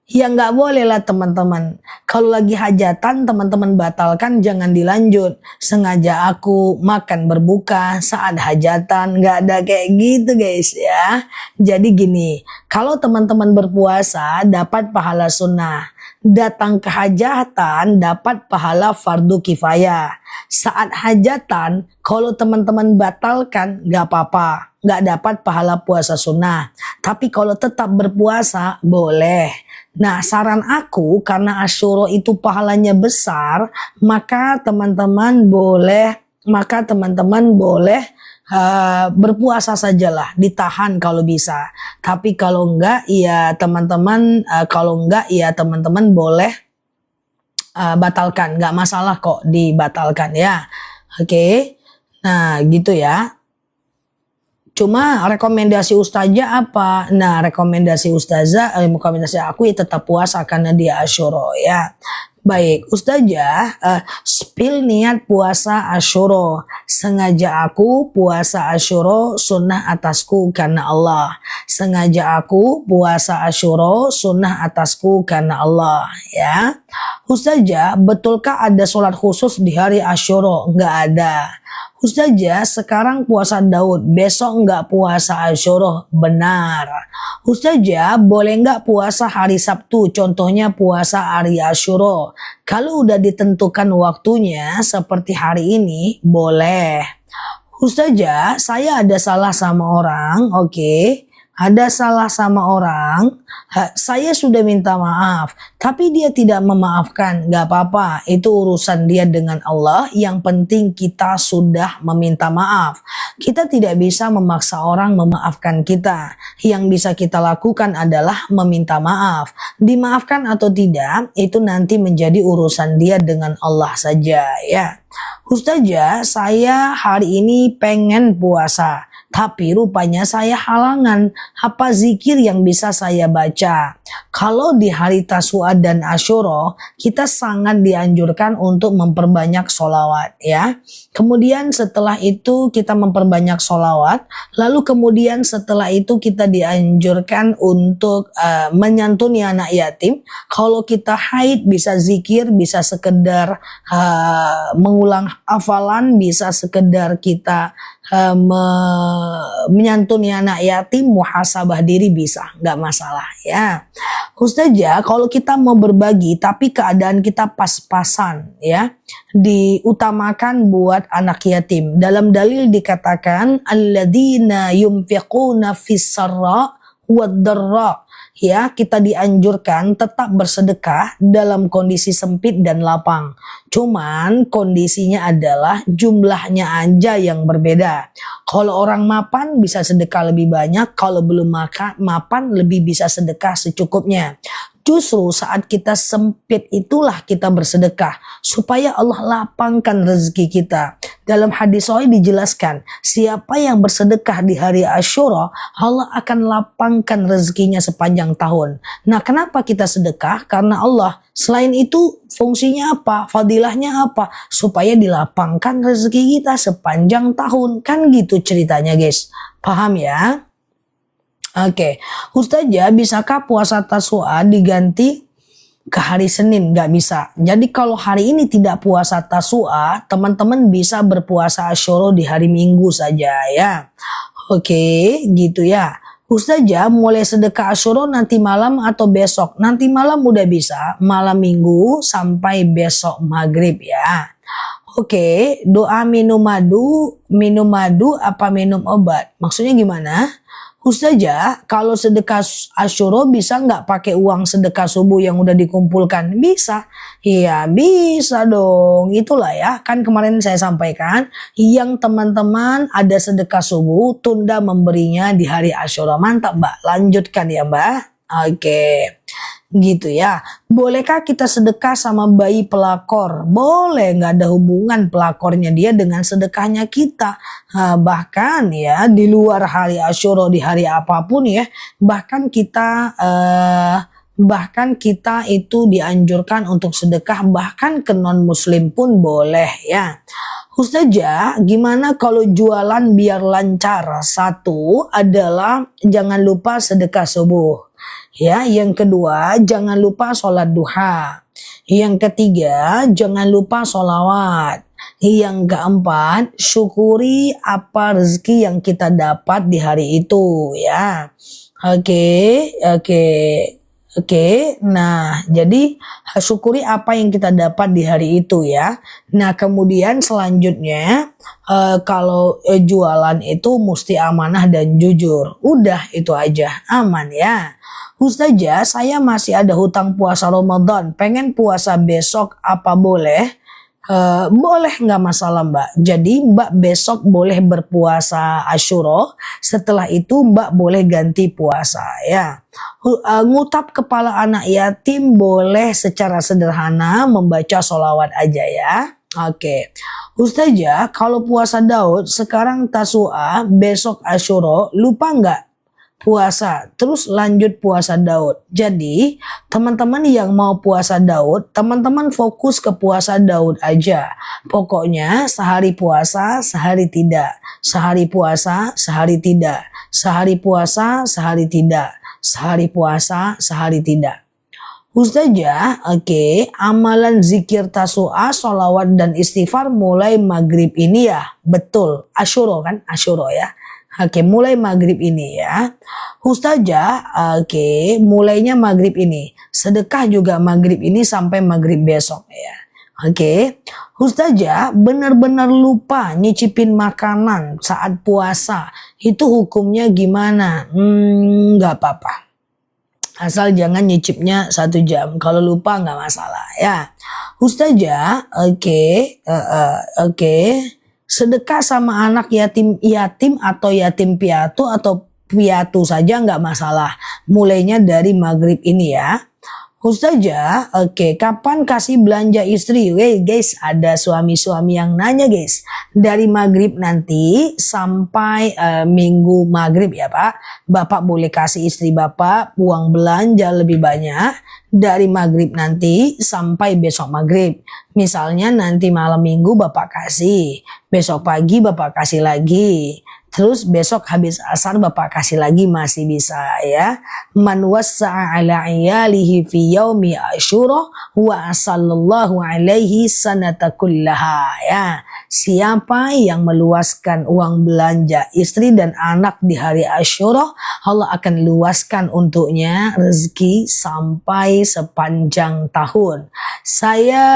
Ya nggak boleh lah teman-teman. Kalau lagi hajatan teman-teman batalkan, jangan dilanjut. Sengaja aku makan berbuka saat hajatan, nggak ada kayak gitu guys ya. Jadi gini, kalau teman-teman berpuasa dapat pahala sunnah. Datang ke hajatan dapat pahala fardu kifayah. Saat hajatan, kalau teman-teman batalkan nggak apa-apa, nggak dapat pahala puasa sunnah. Tapi kalau tetap berpuasa boleh. Nah, saran aku karena Asyura itu pahalanya besar, maka teman-teman boleh berpuasa sajalah, ditahan kalau bisa. Tapi kalau enggak ya teman-teman boleh batalkan, nggak masalah kok dibatalkan ya. Oke. Nah, gitu ya. Cuma rekomendasi ustazah apa? Nah, rekomendasi aku ya tetap puasa karena dia Asyura ya. Baik, ustazah, spill niat puasa Asyura. Sengaja aku puasa Asyura sunnah atasku karena Allah. Sengaja aku puasa Asyura sunnah atasku karena Allah ya. Ustazah, betulkah ada sholat khusus di hari Asyura? Enggak ada. Ustazah, sekarang puasa Daud, besok nggak puasa Asyura. Benar. Ustazah, boleh nggak puasa hari Sabtu? Contohnya puasa hari Asyura. Kalau udah ditentukan waktunya seperti hari ini, boleh. Ustazah, saya ada salah sama orang, oke. ada salah sama orang, saya sudah minta maaf, tapi dia tidak memaafkan, gak apa-apa, itu urusan dia dengan Allah, yang penting kita sudah meminta maaf. Kita tidak bisa memaksa orang memaafkan kita, yang bisa kita lakukan adalah meminta maaf. Dimaafkan atau tidak, itu nanti menjadi urusan dia dengan Allah saja ya. Ustazah, saya hari ini pengen puasa, tapi rupanya saya halangan. Apa zikir yang bisa saya baca? Kalau di hari Tasu'a dan Asyura, kita sangat dianjurkan untuk memperbanyak sholawat ya. Kemudian setelah itu kita memperbanyak sholawat. Lalu kemudian setelah itu kita dianjurkan untuk menyantuni anak yatim. Kalau kita haid bisa zikir, bisa sekedar mengulang hafalan, bisa sekedar kita menyantuni anak yatim, muhasabah diri bisa, nggak masalah ya. Ustazah, kalau kita mau berbagi tapi keadaan kita pas-pasan ya, diutamakan buat anak yatim. Dalam dalil dikatakan alladzina yunfiquna fis-sarra wad-dharra. Ya, kita dianjurkan tetap bersedekah dalam kondisi sempit dan lapang. Cuman kondisinya adalah jumlahnya aja yang berbeda. Kalau orang mapan bisa sedekah lebih banyak, kalau belum mapan lebih bisa sedekah secukupnya. Justru saat kita sempit itulah kita bersedekah supaya Allah lapangkan rezeki kita. Dalam hadis sahih dijelaskan, siapa yang bersedekah di hari Asyura, Allah akan lapangkan rezekinya sepanjang tahun. Nah, kenapa kita sedekah? Karena Allah. Selain itu, fungsinya apa? Fadilahnya apa? Supaya dilapangkan rezeki kita sepanjang tahun. Kan gitu ceritanya, guys. Paham ya? Oke, Ustazah, bisakah puasa Tasu'a diganti ke hari Senin? Gak bisa. Jadi kalau hari ini tidak puasa Tasu'a, teman-teman bisa berpuasa Asyura di hari Minggu saja ya. Oke, gitu ya. Ustazah, mulai sedekah Asyura nanti malam atau besok? Nanti malam udah bisa, malam Minggu sampai besok maghrib ya. Oke, doa minum madu apa minum obat? Maksudnya gimana? Ustazah, kalau sedekah Asyura bisa nggak pakai uang sedekah subuh yang udah dikumpulkan? Bisa. Iya, bisa dong. Itulah ya, kan kemarin saya sampaikan, yang teman-teman ada sedekah subuh, tunda memberinya di hari Asyura. Mantap, Mbak. Lanjutkan ya, Mbak. Oke. Gitu ya. Bolehkah kita sedekah sama bayi pelakor? Boleh, nggak ada hubungan pelakornya dia dengan sedekahnya kita. Bahkan ya di luar hari Asyura, di hari apapun ya, bahkan kita itu dianjurkan untuk sedekah, bahkan ke non muslim pun boleh ya. Ustazah, gimana kalau jualan biar lancar? Satu adalah jangan lupa sedekah subuh. Ya, yang kedua jangan lupa sholat duha. Yang ketiga jangan lupa sholawat. Yang keempat syukuri apa rezeki yang kita dapat di hari itu ya. Oke. Nah, jadi syukuri apa yang kita dapat di hari itu ya. Nah, kemudian selanjutnya kalau jualan itu mesti amanah dan jujur. Udah itu aja, aman ya. Ustazah, saya masih ada hutang puasa Ramadan. Pengen puasa besok, apa boleh? Boleh, nggak masalah Mbak. Jadi Mbak besok boleh berpuasa Asyura. Setelah itu Mbak boleh ganti puasa ya. Ngutap kepala anak yatim boleh secara sederhana membaca sholawat aja ya. Oke. Ustazah, kalau puasa Daud sekarang Tasu'a, besok Asyura, lupa nggak puasa, terus lanjut puasa Daud. Jadi teman-teman yang mau puasa Daud, teman-teman fokus ke puasa Daud aja. Pokoknya sehari puasa, sehari tidak. Sehari puasa, sehari tidak. Sehari puasa, sehari tidak. Sehari puasa, sehari tidak. Ustazah, oke, amalan zikir Tasu'a, sholawat dan istighfar mulai maghrib ini ya. Betul, Asyura kan? Asyura ya. Oke, mulai maghrib ini ya. Ustazah, oke, mulainya maghrib ini. Sedekah juga maghrib ini sampai maghrib besok ya. Oke, Ustazah benar-benar lupa nyicipin makanan saat puasa. Itu hukumnya gimana? Nggak apa-apa. Asal jangan nyicipnya 1 jam. Kalau lupa nggak masalah ya. Ustazah, oke. Sedekah sama anak yatim atau yatim piatu atau piatu saja nggak masalah. Mulainya dari maghrib ini ya. Ustazah, kapan kasih belanja istri? Guys, ada suami-suami yang nanya guys. Dari maghrib nanti sampai minggu maghrib ya Pak. Bapak boleh kasih istri Bapak uang belanja lebih banyak. Dari maghrib nanti sampai besok maghrib. Misalnya nanti malam minggu Bapak kasih. Besok pagi Bapak kasih lagi. Terus besok habis asar Bapak kasih lagi masih bisa ya. Man wassa'a ala iyalihi fi yaumi asyura wa sallallahu alaihi sanata kullaha ya. Siapa yang meluaskan uang belanja istri dan anak di hari Asyura, Allah akan luaskan untuknya rezeki sampai sepanjang tahun. Saya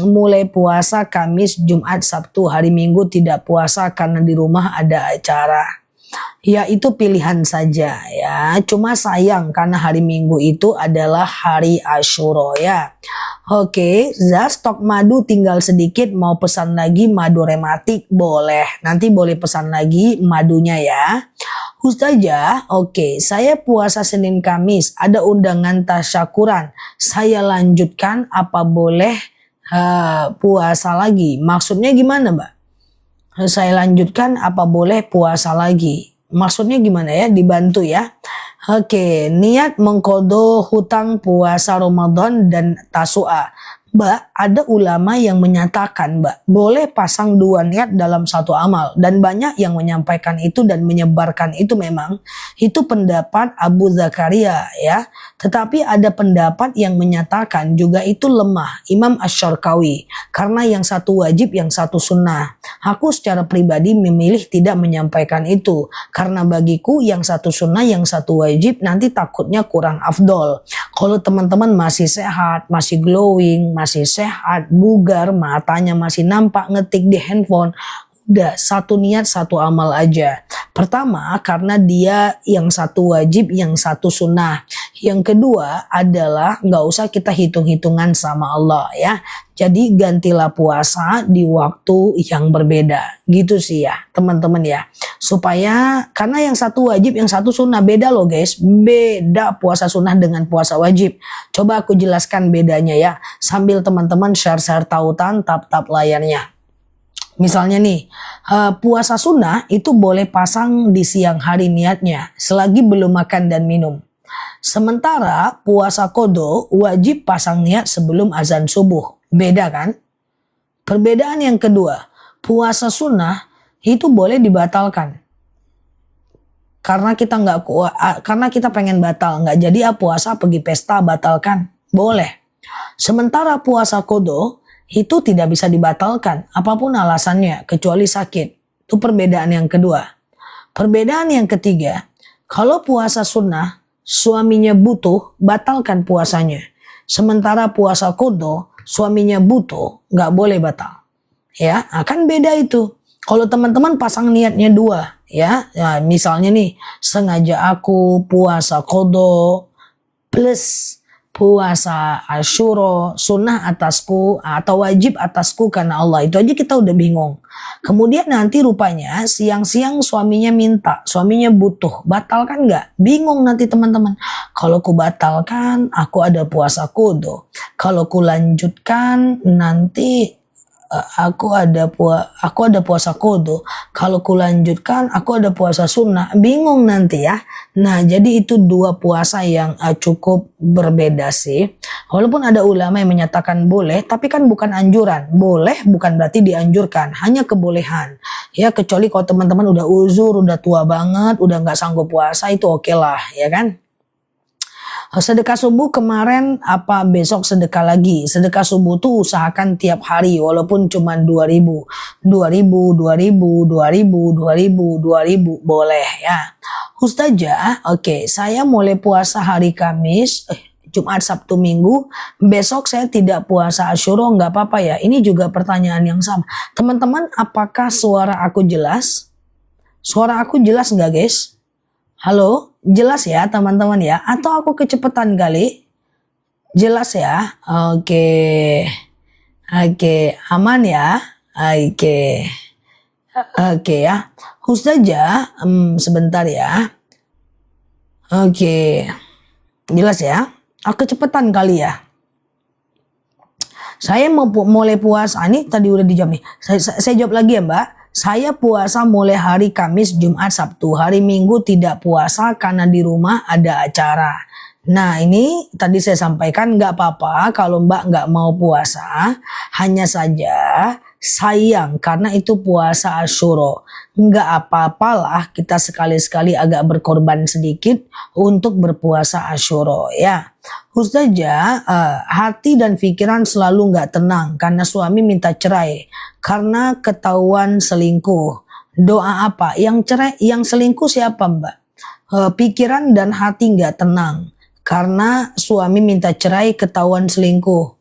mulai puasa Kamis, Jumat, Sabtu, hari Minggu tidak puasa karena di rumah ada acara. Ya itu pilihan saja ya. Cuma sayang karena hari Minggu itu adalah hari Asyura ya. Oke, stok madu tinggal sedikit, mau pesan lagi madu rematik boleh. Nanti boleh pesan lagi madunya ya. Ustazah, saya puasa Senin Kamis, ada undangan tasyakuran. Saya lanjutkan apa boleh puasa lagi? Maksudnya gimana, Mbak? Saya lanjutkan apa boleh puasa lagi? Maksudnya gimana ya? Dibantu ya. Niat mengkodo hutang puasa Ramadan dan Tasu'a. Mbak, ada ulama yang menyatakan Mbak, boleh pasang 2 niat dalam 1 amal. Dan banyak yang menyampaikan itu dan menyebarkan itu memang. Itu pendapat Abu Zakaria ya. Tetapi ada pendapat yang menyatakan juga itu lemah. Imam Asy-Syarqawi. Karena yang satu wajib, yang satu sunnah. Aku secara pribadi memilih tidak menyampaikan itu. Karena bagiku yang satu sunnah, yang satu wajib nanti takutnya kurang afdol. Kalau teman-teman masih sehat, masih glowing, masih sehat, bugar, matanya masih nampak ngetik di handphone, udah 1 niat 1 amal aja. Pertama karena dia yang satu wajib, yang satu sunnah. Yang kedua adalah nggak usah kita hitung-hitungan sama Allah ya. Jadi gantilah puasa di waktu yang berbeda. Gitu sih ya teman-teman ya. Supaya karena yang satu wajib, yang satu sunnah, beda loh guys. Beda puasa sunnah dengan puasa wajib. Coba aku jelaskan bedanya ya. Sambil teman-teman share-share tautan, tap-tap layarnya. Misalnya nih, puasa sunnah itu boleh pasang di siang hari niatnya. Selagi belum makan dan minum. Sementara puasa kodo wajib pasang niat sebelum azan subuh. Beda kan? Perbedaan yang kedua, puasa sunnah itu boleh dibatalkan. Karena kita pengen batal, nggak jadi puasa pergi pesta batalkan, boleh. Sementara puasa kodo itu tidak bisa dibatalkan apapun alasannya kecuali sakit. Itu perbedaan yang kedua. Perbedaan yang ketiga, kalau puasa sunnah suaminya butuh, batalkan puasanya. Sementara puasa kodo suaminya butuh, nggak boleh batal. Ya, akan beda itu. Kalau teman-teman pasang niatnya 2, ya misalnya nih, sengaja aku puasa kodo plus puasa Asyura, sunnah atasku atau wajib atasku karena Allah. Itu aja kita udah bingung. Kemudian nanti rupanya siang-siang suaminya minta, suaminya butuh. Batalkan nggak? Bingung nanti teman-teman. Kalau ku batalkan, aku ada puasa kodo. Kalau ku lanjutkan, nanti aku ada puasa kodo. Kalau ku lanjutkan aku ada puasa sunnah. Bingung nanti ya. Nah jadi itu 2 puasa yang cukup berbeda sih. Walaupun ada ulama yang menyatakan boleh, tapi kan bukan anjuran. Boleh bukan berarti dianjurkan, hanya kebolehan. Ya kecuali kalau teman-teman udah uzur, udah tua banget, udah nggak sanggup puasa, itu oke lah ya kan. Sedekah subuh kemarin apa besok sedekah lagi? Sedekah subuh tuh usahakan tiap hari walaupun cuma 2.000. 2.000 boleh ya. Ustazah, saya mulai puasa hari Kamis. Jumat, Sabtu, Minggu. Besok saya tidak puasa Asyura, nggak apa-apa ya? Ini juga pertanyaan yang sama. Teman-teman, apakah suara aku jelas? Suara aku jelas nggak guys? Halo, jelas ya teman-teman ya? Atau aku kecepatan kali? Jelas ya? Oke. Oke, aman ya? Oke. Oke ya. Ustazah, sebentar ya. Oke. Jelas ya? Aku kecepatan kali ya. Saya mau mulai puasa nih, tadi udah dijawab nih. Saya jawab lagi ya Mbak. Saya puasa mulai hari Kamis, Jumat, Sabtu. Hari Minggu tidak puasa karena di rumah ada acara. Nah ini tadi saya sampaikan nggak apa-apa kalau Mbak nggak mau puasa. Hanya saja sayang karena itu puasa Asyura. Nggak apa-apalah kita sekali-sekali agak berkorban sedikit untuk berpuasa Asyura ya. Ustazah, hati dan pikiran selalu nggak tenang karena suami minta cerai karena ketahuan selingkuh. Doa apa? Yang cerai, yang selingkuh siapa Mbak? Pikiran dan hati nggak tenang karena suami minta cerai, ketahuan selingkuh.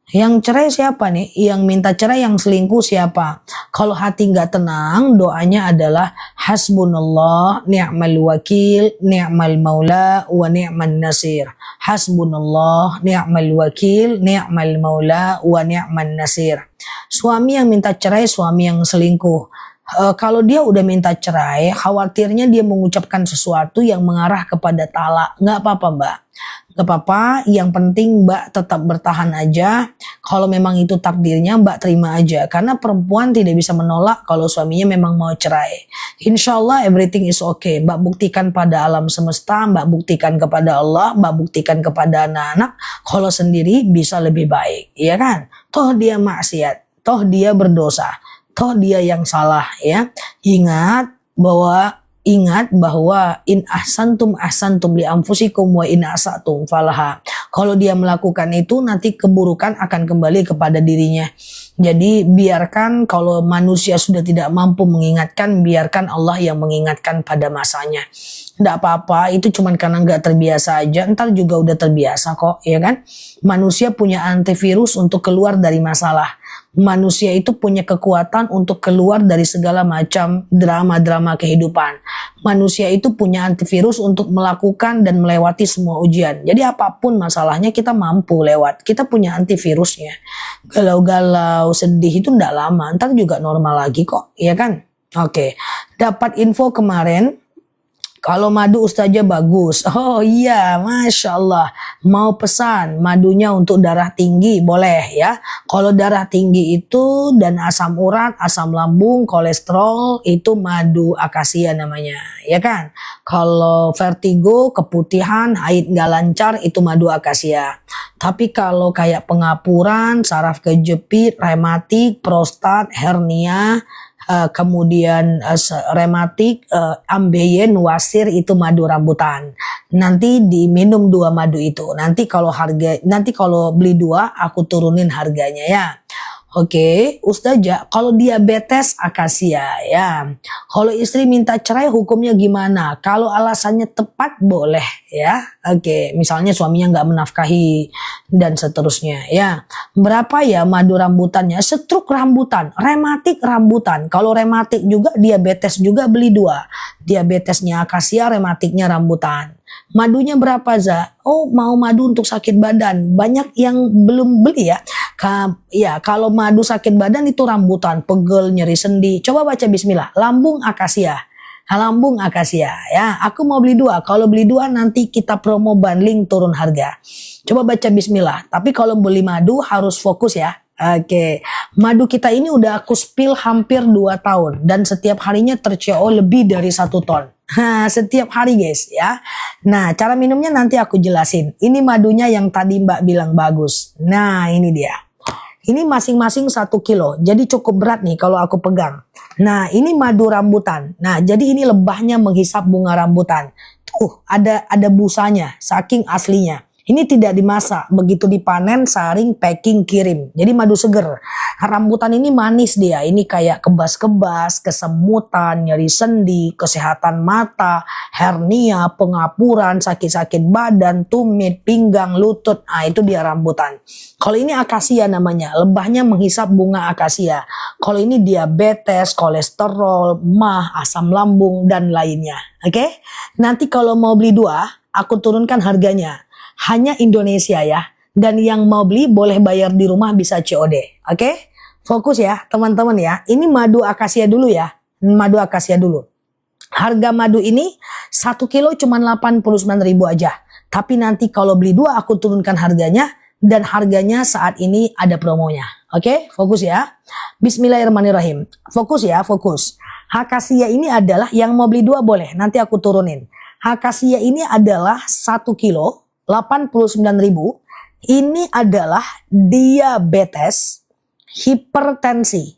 Yang cerai siapa nih? Yang minta cerai, yang selingkuh siapa? Kalau hati nggak tenang, doanya adalah hasbunallah ni'mal wakil, ni'mal maula, wa ni'man nasir. Hasbunallah ni'mal wakil, ni'mal maula, wa ni'man nasir. Suami yang minta cerai, suami yang selingkuh. Kalau dia udah minta cerai, khawatirnya dia mengucapkan sesuatu yang mengarah kepada talak. Nggak apa-apa Mbak. Nggak apa-apa, yang penting Mbak tetap bertahan aja. Kalau memang itu takdirnya Mbak terima aja. Karena perempuan tidak bisa menolak kalau suaminya memang mau cerai. Insya Allah everything is okay. Mbak buktikan pada alam semesta, Mbak buktikan kepada Allah, Mbak buktikan kepada anak-anak. Kalau sendiri bisa lebih baik, ya kan? Toh dia maksiat, toh dia berdosa. Toh dia yang salah ya. Ingat bahwa in ahsantum li anfusikum wa in asatum falaha. Kalau dia melakukan itu nanti keburukan akan kembali kepada dirinya. Jadi biarkan, kalau manusia sudah tidak mampu mengingatkan, biarkan Allah yang mengingatkan pada masanya. Tidak apa-apa, itu cuma karena nggak terbiasa aja, ntar juga udah terbiasa kok, ya kan? Manusia punya antivirus untuk keluar dari masalah. Manusia itu punya kekuatan untuk keluar dari segala macam drama-drama kehidupan. Manusia itu punya antivirus untuk melakukan dan melewati semua ujian. Jadi apapun masalahnya kita mampu lewat. Kita punya antivirusnya. Galau-galau, sedih itu ndak lama, ntar juga normal lagi kok, ya kan? Oke, dapat info kemarin. Kalau madu Ustazah bagus. Oh iya, Masya Allah. Mau pesan madunya untuk darah tinggi, boleh ya. Kalau darah tinggi itu dan asam urat, asam lambung, kolesterol, itu madu akasia namanya, ya kan. Kalau vertigo, keputihan, haid nggak lancar, itu madu akasia. Tapi kalau kayak pengapuran, saraf kejepit, rematik, prostat, hernia, kemudian rematik, ambeien, wasir, itu madu rambutan. Nanti diminum 2 madu itu. Nanti kalau beli 2 aku turunin harganya ya. Oke, Ustazah, kalau diabetes akasia ya. Kalau istri minta cerai hukumnya gimana? Kalau alasannya tepat boleh ya. Oke, misalnya suaminya nggak menafkahi dan seterusnya ya. Berapa ya madu rambutannya? Stroke rambutan, rematik rambutan. Kalau rematik juga, diabetes juga, beli 2. Diabetesnya akasia, rematiknya rambutan. Madunya berapa Za? Oh, mau madu untuk sakit badan. Banyak yang belum beli ya. Ya, kalau madu sakit badan itu rambutan, pegel, nyeri sendi. Coba baca bismillah. Lambung akasia. Lambung akasia ya. Aku mau beli 2. Kalau beli 2 nanti kita promo bundling turun harga. Coba baca bismillah. Tapi kalau beli madu harus fokus ya. Oke, madu kita ini udah aku spill hampir 2 tahun dan setiap harinya ter-CO lebih dari 1 ton. Setiap hari guys ya. Nah, cara minumnya nanti aku jelasin. Ini madunya yang tadi Mbak bilang bagus. Nah, ini dia. Ini masing-masing 1 kilo. Jadi cukup berat nih kalau aku pegang. Nah, ini madu rambutan. Nah, jadi ini lebahnya menghisap bunga rambutan. Tuh, ada busanya saking aslinya. Ini tidak dimasak, begitu dipanen, saring, packing, kirim. Jadi madu seger. Rambutan ini manis dia, ini kayak kebas-kebas, kesemutan, nyeri sendi, kesehatan mata, hernia, pengapuran, sakit-sakit badan, tumit, pinggang, lutut. Nah, itu dia rambutan. Kalau ini akasia namanya, lebahnya menghisap bunga akasia. Kalau ini diabetes, kolesterol, mah, asam lambung, dan lainnya. Oke? Nanti kalau mau beli 2, aku turunkan harganya. Hanya Indonesia ya. Dan yang mau beli boleh bayar di rumah, bisa COD. Oke? Fokus ya teman-teman ya. Ini madu akasia dulu ya. Madu akasia dulu. Harga madu ini 1 kilo cuma 89.000 aja. Tapi nanti kalau beli 2 aku turunkan harganya. Dan harganya saat ini ada promonya. Oke? Fokus ya. Bismillahirrahmanirrahim. Fokus ya, fokus. Akasia ini adalah yang mau beli 2 boleh. Nanti aku turunin. Akasia ini adalah 1 kilo 89.000. Ini adalah diabetes, hipertensi,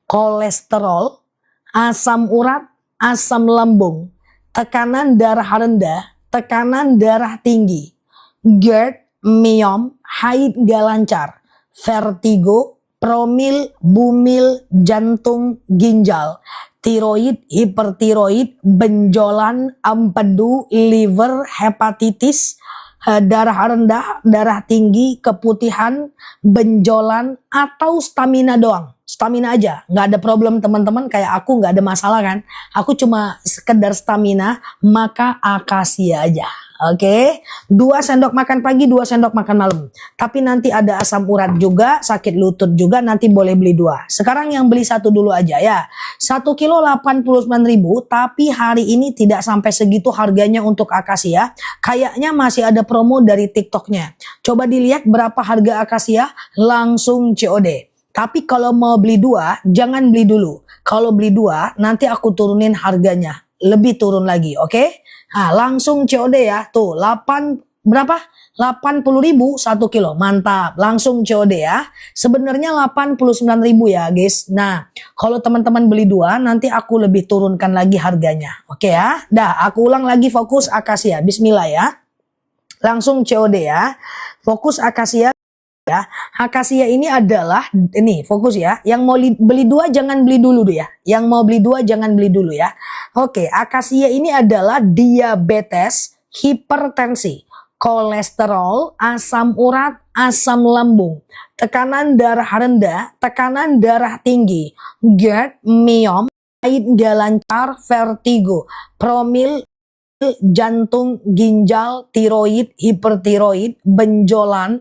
kolesterol, asam urat, asam lambung, tekanan darah rendah, tekanan darah tinggi, GERD, myom, haid gak lancar, vertigo, promil, bumil, jantung, ginjal, tiroid, hipertiroid, benjolan, empedu, liver, hepatitis, darah rendah, darah tinggi, keputihan, benjolan, atau stamina doang. Stamina aja, nggak ada problem teman-teman, kayak aku nggak ada masalah kan. Aku cuma sekedar stamina, maka akasia aja. Oke, 2 sendok makan pagi, 2 sendok makan malam. Tapi nanti ada asam urat juga, sakit lutut juga, nanti boleh beli 2. Sekarang yang beli 1 dulu aja ya. 1 kilo 89.000, tapi hari ini tidak sampai segitu harganya untuk akasia. Kayaknya masih ada promo dari TikToknya. Coba dilihat berapa harga akasia, langsung COD. Tapi kalau mau beli 2, jangan beli dulu. Kalau beli 2, nanti aku turunin harganya. Lebih turun lagi, oke? Nah, langsung COD ya. Tuh, 8 berapa? 80.000 1 kilo. Mantap. Langsung COD ya. Sebenarnya 89.000 ya, guys. Nah, kalau teman-teman beli 2, nanti aku lebih turunkan lagi harganya. Oke ya. Dah, aku ulang lagi, fokus akasia. Bismillah ya. Langsung COD ya. Fokus akasia. Ya, akasia ini adalah ini fokus ya. Yang mau beli 2 jangan beli dulu ya. Yang mau beli 2 jangan beli dulu ya. Oke, akasia ini adalah diabetes, hipertensi, kolesterol, asam urat, asam lambung, tekanan darah rendah, tekanan darah tinggi, GERD, myom, haid gak lancar, vertigo, promil, jantung, ginjal, tiroid, hipertiroid, benjolan,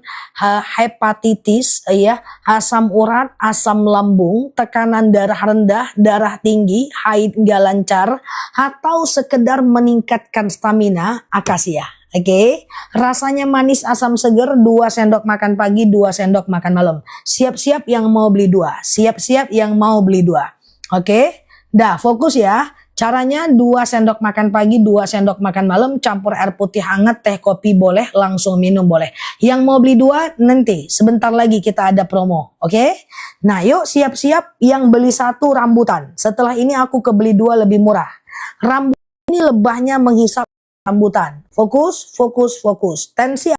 hepatitis, ya, asam urat, asam lambung, tekanan darah rendah, darah tinggi, haid gak lancar, atau sekedar meningkatkan stamina, akasia. Oke, rasanya manis asam seger, 2 sendok makan pagi, 2 sendok makan malam. Siap-siap yang mau beli 2, siap-siap yang mau beli 2. Oke, dah fokus ya. Caranya 2 sendok makan pagi, 2 sendok makan malam, campur air putih hangat, teh kopi boleh, langsung minum boleh. Yang mau beli 2 nanti, sebentar lagi kita ada promo, oke? Nah yuk siap-siap yang beli 1 rambutan. Setelah ini aku kebeli 2 lebih murah. Rambutan ini lebahnya menghisap rambutan. Fokus, fokus, fokus. Tensi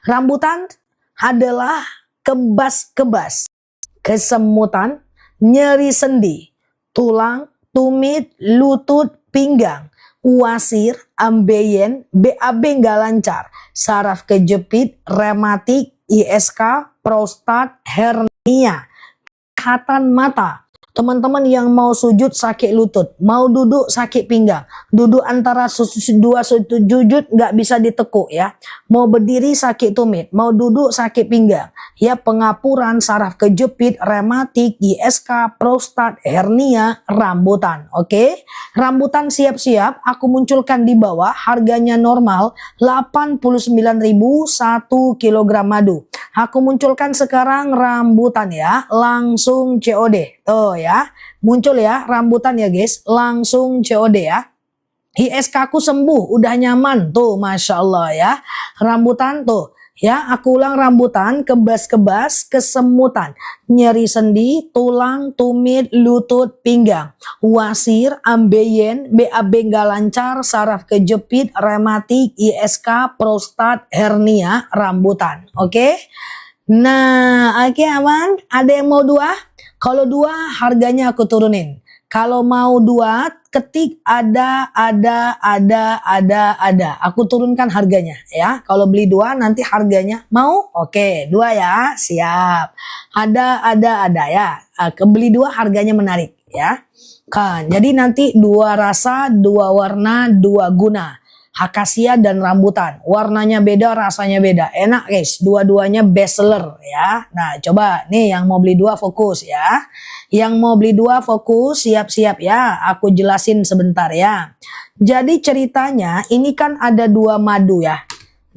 rambutan adalah kebas-kebas, kesemutan, nyeri sendi, tulang, tumit, lutut, pinggang, wasir, ambeien, BAB nggak lancar, saraf kejepit, rematik, ISK, prostat, hernia, kesehatan mata. Teman-teman yang mau sujud sakit lutut, mau duduk sakit pinggang, duduk antara 2 sujud nggak bisa ditekuk ya, mau berdiri sakit tumit, mau duduk sakit pinggang, ya pengapuran, saraf kejepit, rematik, ISK, prostat, hernia, rambutan. Oke, rambutan siap-siap aku munculkan di bawah, harganya normal 89.000 1 kg madu. Aku munculkan sekarang rambutan ya, langsung COD. Tuh ya, muncul ya rambutan ya guys, langsung COD ya. ISK ku sembuh, udah nyaman tuh, Masya Allah ya. Rambutan tuh, Ya, aku ulang, rambutan, kebas-kebas, kesemutan, nyeri sendi, tulang, tumit, lutut, pinggang, wasir, ambeien, BAB nggak lancar, saraf kejepit, rematik, ISK, prostat, hernia, rambutan. Oke? Nah, oke aman? Ada yang mau 2? Kalau 2 harganya aku turunin. Kalau mau 2, ketik ada. Aku turunkan harganya ya. Kalau beli 2 nanti harganya mau? Oke, 2 ya. Siap. Ada ya. Beli 2 harganya menarik ya. Kan. Jadi nanti 2 rasa, 2 warna, 2 guna. Akasia dan rambutan. Warnanya beda, rasanya beda. Enak guys, dua-duanya best seller ya. Nah, coba nih yang mau beli 2 fokus ya. Yang mau beli 2 fokus, siap-siap ya. Aku jelasin sebentar ya. Jadi ceritanya ini kan ada 2 madu ya.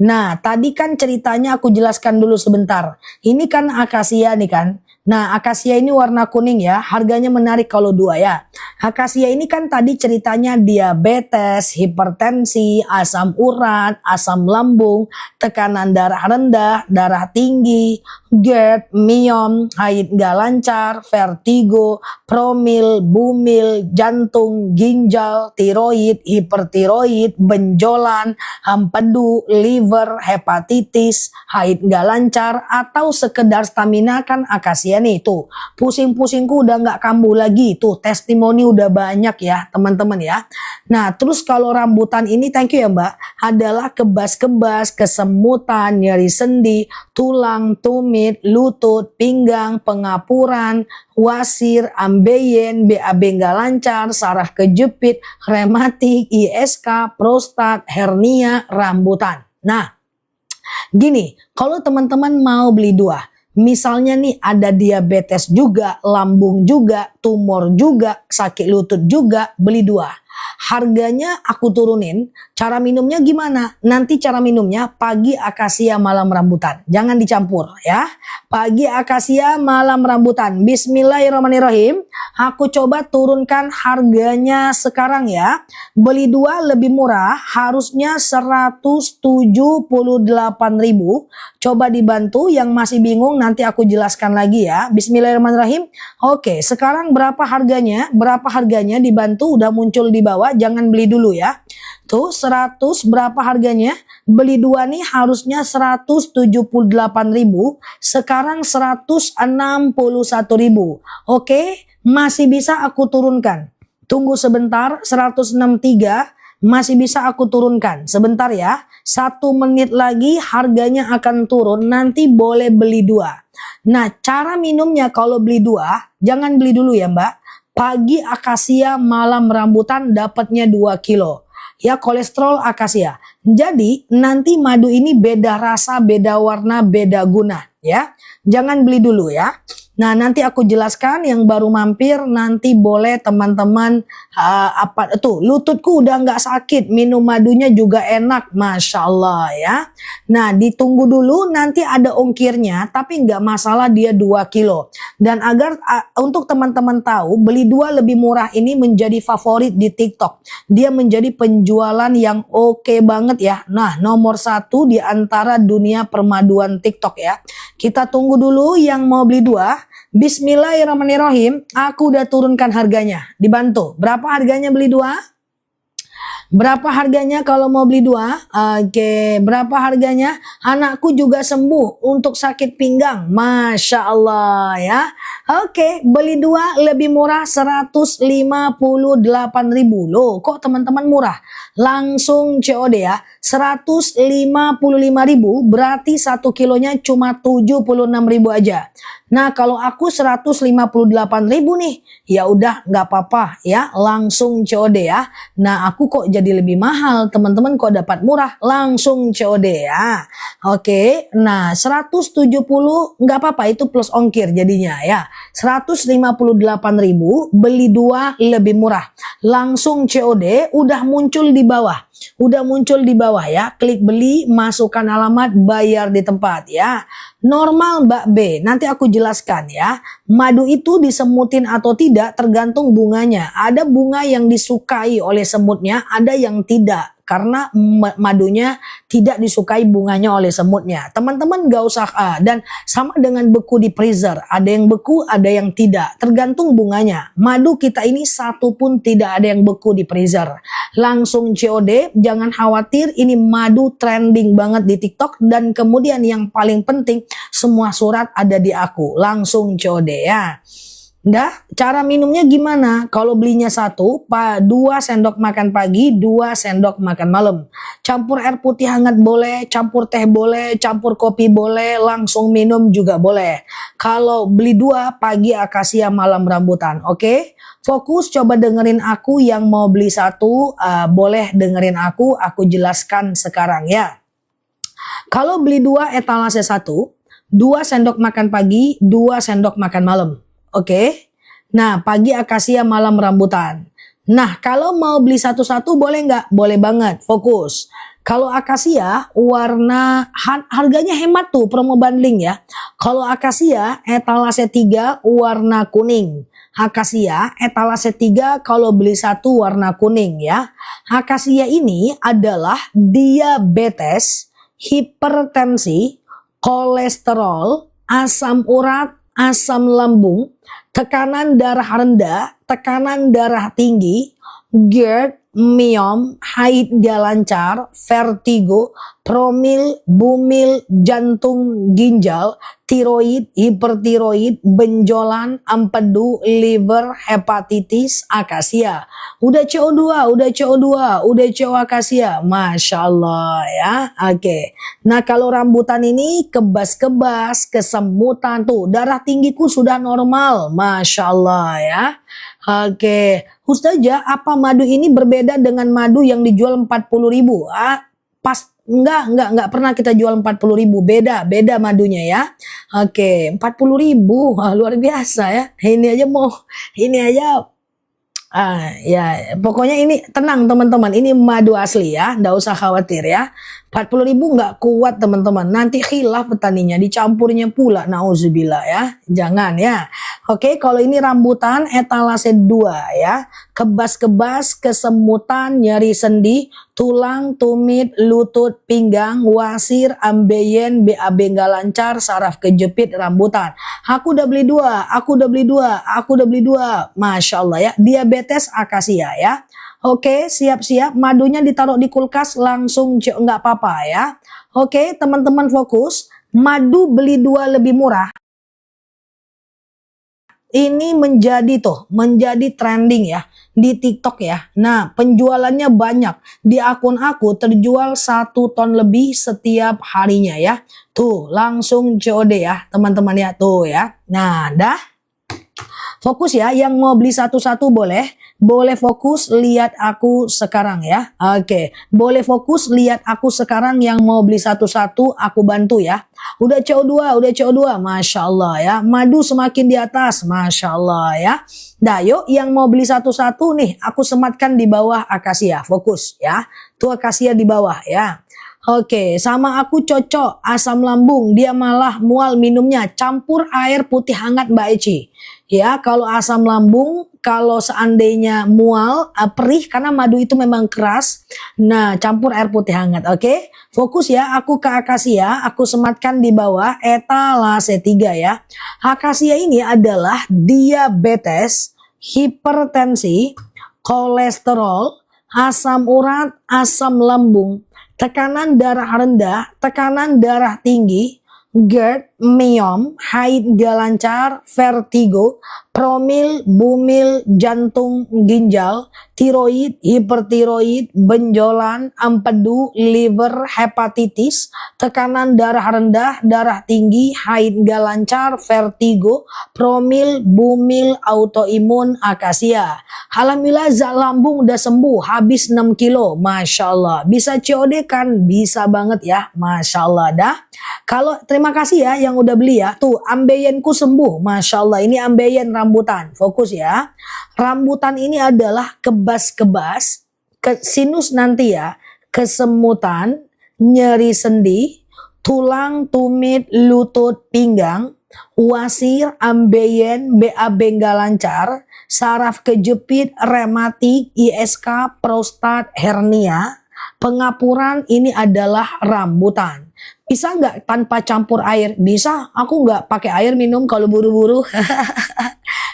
Nah, tadi kan ceritanya aku jelaskan dulu sebentar. Ini kan akasia nih kan. Nah, akasia ini warna kuning ya. Harganya menarik kalau 2 ya. Akasia ini kan tadi ceritanya diabetes, hipertensi, asam urat, asam lambung, tekanan darah rendah, darah tinggi, GERD, miom, haid nggak lancar, vertigo, promil, bumil, jantung, ginjal, tiroid, hipertiroid, benjolan, empedu, liver, hepatitis, haid nggak lancar, atau sekedar stamina kan akasia nih tuh. Pusing-pusingku udah nggak kambuh lagi tuh, testimoni udah banyak ya teman-teman ya. Nah terus kalau rambutan ini, thank you ya Mbak, adalah kebas-kebas, kesemutan, nyeri sendi, tulang, tumit, lutut, pinggang, pengapuran, wasir, ambeien, BAB nggak lancar, saraf kejepit, rematik, ISK, prostat, hernia, rambutan. Nah gini, kalau teman-teman mau beli 2, misalnya nih ada diabetes juga, lambung juga, tumor juga, sakit lutut juga, beli 2. Harganya aku turunin. Cara minumnya gimana? Nanti cara minumnya pagi akasia, malam rambutan. Jangan dicampur ya. Pagi akasia, malam rambutan. Bismillahirrahmanirrahim. Aku coba turunkan harganya sekarang ya. Beli 2 lebih murah, harusnya 178.000. Coba dibantu, yang masih bingung nanti aku jelaskan lagi ya. Bismillahirrahmanirrahim. Oke, sekarang berapa harganya? Berapa harganya dibantu, udah muncul di bawah, jangan beli dulu ya. Tuh 100 berapa harganya? Beli 2 nih harusnya 178.000, sekarang 161.000. Oke, masih bisa aku turunkan. Tunggu sebentar, 163 masih bisa aku turunkan. Sebentar ya, 1 menit lagi harganya akan turun, nanti boleh beli 2. Nah cara minumnya kalau beli 2, jangan beli dulu ya Mbak. Pagi akasia, malam rambutan, dapatnya 2 kilo. Ya, kolesterol akasia. Jadi nanti madu ini beda rasa, beda warna, beda guna ya. Jangan beli dulu ya. Nah nanti aku jelaskan, yang baru mampir nanti boleh teman-teman apa tuh, lututku udah nggak sakit, minum madunya juga enak, Masya Allah ya. Nah ditunggu dulu, nanti ada ongkirnya, tapi nggak masalah, dia 2 kilo. Dan agar untuk teman-teman tahu, beli 2 lebih murah ini menjadi favorit di TikTok. Dia menjadi penjualan yang oke banget ya. Nah nomor 1 di antara dunia permaduan TikTok ya. Kita tunggu dulu yang mau beli 2. Bismillahirrahmanirrahim. Aku udah turunkan harganya. Dibantu. Berapa harganya beli 2? Berapa harganya kalau mau beli 2? Oke, berapa harganya? Anakku juga sembuh untuk sakit pinggang. Masya Allah ya. Oke, beli 2 lebih murah 158.000. Loh, kok teman-teman murah? Langsung COD ya. 155.000 berarti 1 kilonya cuma 76.000 aja. Nah kalau aku 158.000 nih, ya udah nggak apa-apa ya, langsung COD ya. Nah aku kok jadi lebih mahal, teman-teman kok dapat murah, langsung COD ya. Oke, nah 170 nggak apa-apa, itu plus ongkir jadinya ya. 158.000 beli 2 lebih murah, langsung COD, udah muncul di bawah. Udah muncul di bawah ya, klik beli, masukkan alamat, bayar di tempat ya. Normal Mbak B, nanti aku jelaskan ya. Madu itu disemutin atau tidak tergantung bunganya. Ada bunga yang disukai oleh semutnya, ada yang tidak. Karena madunya tidak disukai bunganya oleh semutnya. Teman-teman gak usah dan sama dengan beku di freezer. Ada yang beku, ada yang tidak. Tergantung bunganya. Madu kita ini satu pun tidak ada yang beku di freezer. Langsung COD, jangan khawatir. Ini madu trending banget di TikTok. Dan kemudian yang paling penting, semua surat ada di aku. Langsung COD ya. Dah, cara minumnya gimana? Kalau belinya 2 sendok makan pagi, 2 sendok makan malam. Campur air putih hangat boleh, campur teh boleh, campur kopi boleh, langsung minum juga boleh. Kalau beli 2, pagi akasia, malam rambutan. Oke? Fokus, coba dengerin aku. Yang mau beli 1, boleh dengerin aku jelaskan sekarang ya. Kalau beli 2 etalase 1, 2 sendok makan pagi, 2 sendok makan malam. Oke. Nah, pagi akasia, malam rambutan. Nah, kalau mau beli satu-satu boleh nggak? Boleh banget. Fokus. Kalau akasia warna harganya hemat tuh, promo bundling ya. Kalau akasia etalase 3 warna kuning. Akasia etalase 3 kalau beli 1 warna kuning ya. Akasia ini adalah diabetes, hipertensi, kolesterol, asam urat, asam lambung, tekanan darah rendah, tekanan darah tinggi, GERD, myom, haid gak lancar, vertigo, promil, bumil, jantung, ginjal, tiroid, hipertiroid, benjolan, empedu, liver, hepatitis, akasia. Udah CO2, udah CO2, udah CO akasia. Masya Allah ya. Oke. Nah kalau rambutan ini kebas-kebas, kesemutan tuh. Darah tinggiku sudah normal. Masya Allah ya. Oke. Ustazah, apa madu ini berbeda dengan madu yang dijual 40.000? Enggak pernah kita jual 40.000. Beda madunya ya. Oke, 40.000. Luar biasa ya. Ini aja ya, pokoknya ini tenang teman-teman, ini madu asli ya, nggak usah khawatir ya. 40.000 nggak kuat teman-teman, nanti khilaf petaninya, dicampurnya pula, nauzubillah ya, jangan ya. Oke, kalau ini rambutan etalase 2 ya, kebas-kebas, kesemutan, nyeri sendi, tulang, tumit, lutut, pinggang, wasir, ambeien, BAB nggak lancar, saraf kejepit, rambutan. Aku udah beli 2, aku udah beli 2, Masya Allah ya, diabetes akasia ya. Oke, siap-siap, madunya ditaruh di kulkas langsung nggak apa-apa ya. Oke, teman-teman fokus, madu beli 2 lebih murah. Ini menjadi trending ya di TikTok ya. Nah, penjualannya banyak. Di akun aku terjual 1 ton lebih setiap harinya ya. Tuh, langsung COD ya, teman-teman ya. Tuh ya. Nah, dah. Fokus ya, yang mau beli satu-satu boleh fokus lihat aku sekarang ya. Oke, boleh fokus lihat aku sekarang, yang mau beli satu-satu aku bantu ya. Udah CO2, Masya Allah ya. Madu semakin di atas, Masya Allah ya. Nah yuk, yang mau beli satu-satu nih, aku sematkan di bawah akasia, fokus ya. Tuh akasia di bawah ya. Oke, sama aku cocok, asam lambung, dia malah mual minumnya, campur air putih hangat Mbak Eci. Ya, kalau asam lambung, kalau seandainya mual, perih karena madu itu memang keras. Nah, campur air putih hangat, oke? Fokus ya, aku ke akasia, aku sematkan di bawah etalase 3 ya. Akasia ini adalah diabetes, hipertensi, kolesterol, asam urat, asam lambung, tekanan darah rendah, tekanan darah tinggi, GERD, myom, haid gak lancar, vertigo, promil, bumil, jantung, ginjal, tiroid, hipertiroid, benjolan, empedu, liver, hepatitis, tekanan darah rendah, darah tinggi, haid gak lancar, vertigo, promil, bumil, autoimun, akasia. Alhamdulillah zat lambung udah sembuh, habis 6 kilo, Masya Allah. Bisa COD kan? Bisa banget ya, Masya Allah dah. Kalau terima kasih ya yang udah beli ya. Tuh ambeienku sembuh, Masya Allah. Ini ambeien rambutan, fokus ya. Rambutan ini adalah kebas-kebas, sinus nanti ya, kesemutan, nyeri sendi, tulang, tumit, lutut, pinggang, wasir, ambeien, BAB nggak lancar, saraf kejepit, rematik, ISK, prostat, hernia, pengapuran ini adalah rambutan. Bisa nggak tanpa campur air? Bisa, aku nggak pakai air minum kalau buru-buru.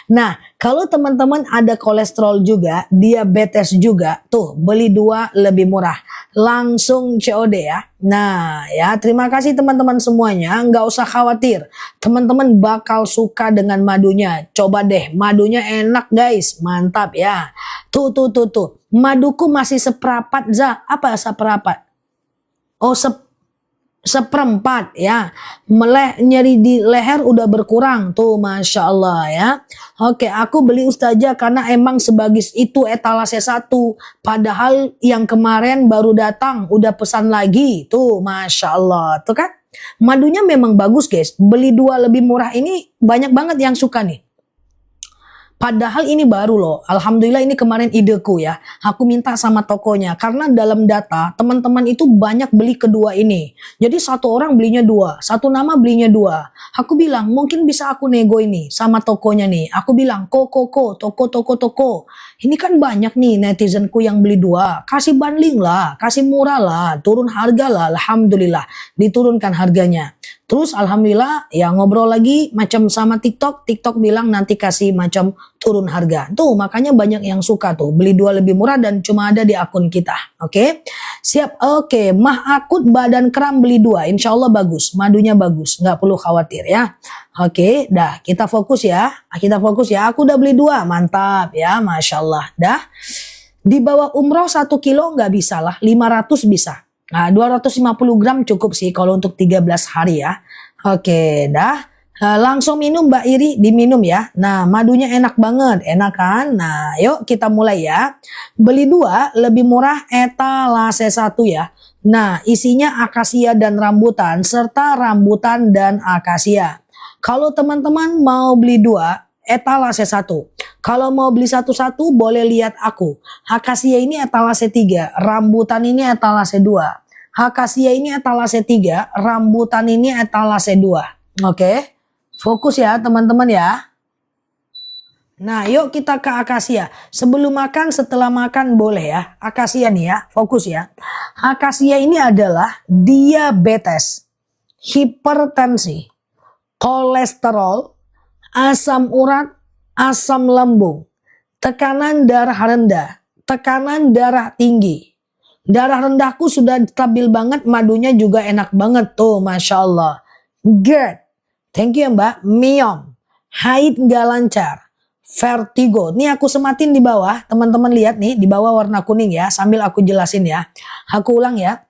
Nah, kalau teman-teman ada kolesterol juga, diabetes juga, tuh beli 2 lebih murah. Langsung COD ya. Nah ya, terima kasih teman-teman semuanya. Nggak usah khawatir. Teman-teman bakal suka dengan madunya. Coba deh, madunya enak guys. Mantap ya. Tuh. Maduku masih seperempat, Za. Apa seperempat? Oh, seperempat ya. Nyeri di leher udah berkurang tuh, Masya Allah ya. Oke, aku beli Ustazah karena emang sebagus itu etalase 1. Padahal yang kemarin baru datang udah pesan lagi tuh, Masya Allah tuh kan. Madunya memang bagus guys. Beli 2 lebih murah ini banyak banget yang suka nih. Padahal ini baru loh. Alhamdulillah ini kemarin ideku ya. Aku minta sama tokonya. Karena dalam data teman-teman itu banyak beli kedua ini. Jadi satu orang belinya 2. Satu nama belinya 2. Aku bilang mungkin bisa aku nego ini sama tokonya nih. Aku bilang toko. Ini kan banyak nih netizenku yang beli 2. Kasih bundling lah. Kasih murah lah. Turun harga lah. Alhamdulillah. Diturunkan harganya. Terus alhamdulillah ya ngobrol lagi macam sama TikTok. TikTok bilang nanti kasih macam turun harga. Tuh makanya banyak yang suka tuh. Beli 2 lebih murah dan cuma ada di akun kita. Oke. Siap. Oke. Mah akut badan kram beli 2. Insya Allah bagus. Madunya bagus. Nggak perlu khawatir ya. Oke. Dah kita fokus ya. Aku udah beli 2. Mantap ya. Masya Allah. Dah. Di bawah umroh 1 kilo nggak bisa lah. 500 bisa. Nah 250 gram cukup sih kalau untuk 13 hari ya. Oke dah. Langsung minum Mbak Iri, diminum ya. Nah madunya enak banget, enak kan? Nah yuk kita mulai ya. Beli 2 lebih murah etalase 1 ya. Nah isinya akasia dan rambutan serta rambutan dan akasia. Kalau teman-teman mau beli 2 etalase 1. Kalau mau beli satu-satu boleh lihat aku. Akasia ini etalase 3, rambutan ini etalase 2. Akasia ini etalase 3, rambutan ini etalase 2. Oke. Fokus ya teman-teman ya. Nah yuk kita ke akasia. Sebelum makan, setelah makan boleh ya. Akasia nih ya, fokus ya. Akasia ini adalah diabetes, hipertensi, kolesterol, asam urat, asam lambung, tekanan darah rendah, tekanan darah tinggi. Darah rendahku sudah stabil banget, madunya juga enak banget tuh, Masya Allah. GERD, thank you ya Mbak. Miom, haid nggak lancar, vertigo. Nih aku sematin di bawah, teman-teman lihat nih di bawah warna kuning ya, sambil aku jelasin ya. Aku ulang ya.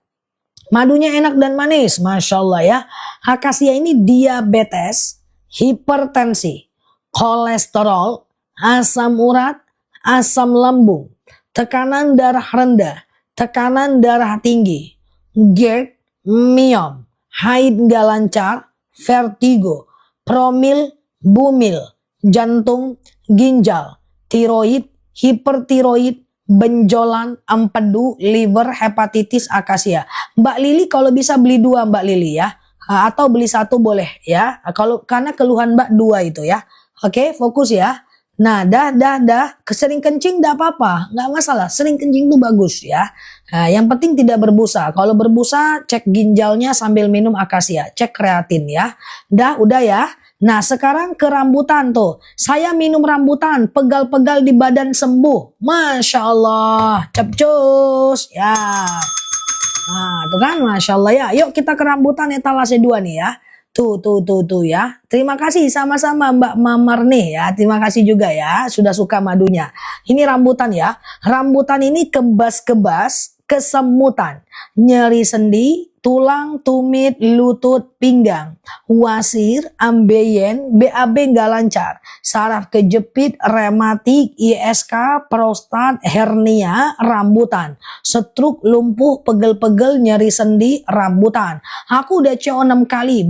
Madunya enak dan manis, Masya Allah ya. Akasia ini diabetes, hipertensi, kolesterol, asam urat, asam lambung, tekanan darah rendah, tekanan darah tinggi, GERD, miom, haid nggak lancar, vertigo, promil, bumil, jantung, ginjal, tiroid, hipertiroid, benjolan, empedu, liver, hepatitis, akasia. Mbak Lili kalau bisa beli 2 Mbak Lili ya. Atau beli 1 boleh ya. Karena keluhan Mbak 2 itu ya. Oke, fokus ya. Nah, dah. Sering kencing enggak apa-apa, enggak masalah. Sering kencing itu bagus ya. Nah, yang penting tidak berbusa. Kalau berbusa, cek ginjalnya sambil minum akasia, cek kreatin ya. Udah ya. Nah, sekarang ke rambutan tuh. Saya minum rambutan, pegal-pegal di badan sembuh. Masya Allah, capcus ya. Nah, itu kan Masya Allah ya. Yuk kita ke rambutan etalase 2 nih ya. Tuh ya. Terima kasih sama-sama Mbak Mamar nih ya. Terima kasih juga ya sudah suka madunya. Ini rambutan ya. Rambutan ini kebas-kebas, kesemutan, nyeri sendi, tulang, tumit, lutut, pinggang, wasir, ambeien, BAB nggak lancar, saraf kejepit, rematik, ISK, prostat, hernia, rambutan, stroke, lumpuh, pegel-pegel, nyeri sendi, rambutan. Aku udah CO 6 kali,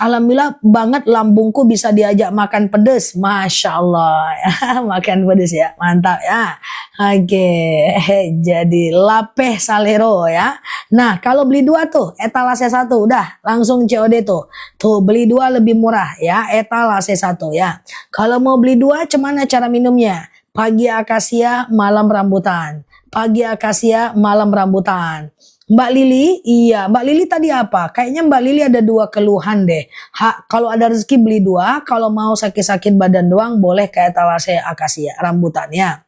alhamdulillah banget lambungku bisa diajak makan pedes, Masya Allah. Makan pedes ya, mantap ya. Oke, jadi lapeh salero ya. Nah kalau beli 2 tuh tuh, etalase 1 udah langsung COD tuh. Tuh beli 2 lebih murah ya, etalase 1 ya. Kalau mau beli 2 cuman cara minumnya? Pagi akasia, malam rambutan. Pagi akasia, malam rambutan. Mbak Lili, iya Mbak Lili tadi apa? Kayaknya Mbak Lili ada 2 keluhan deh. Kalau ada rezeki beli 2, kalau mau sakit-sakit badan doang boleh ke etalase akasia, rambutannya.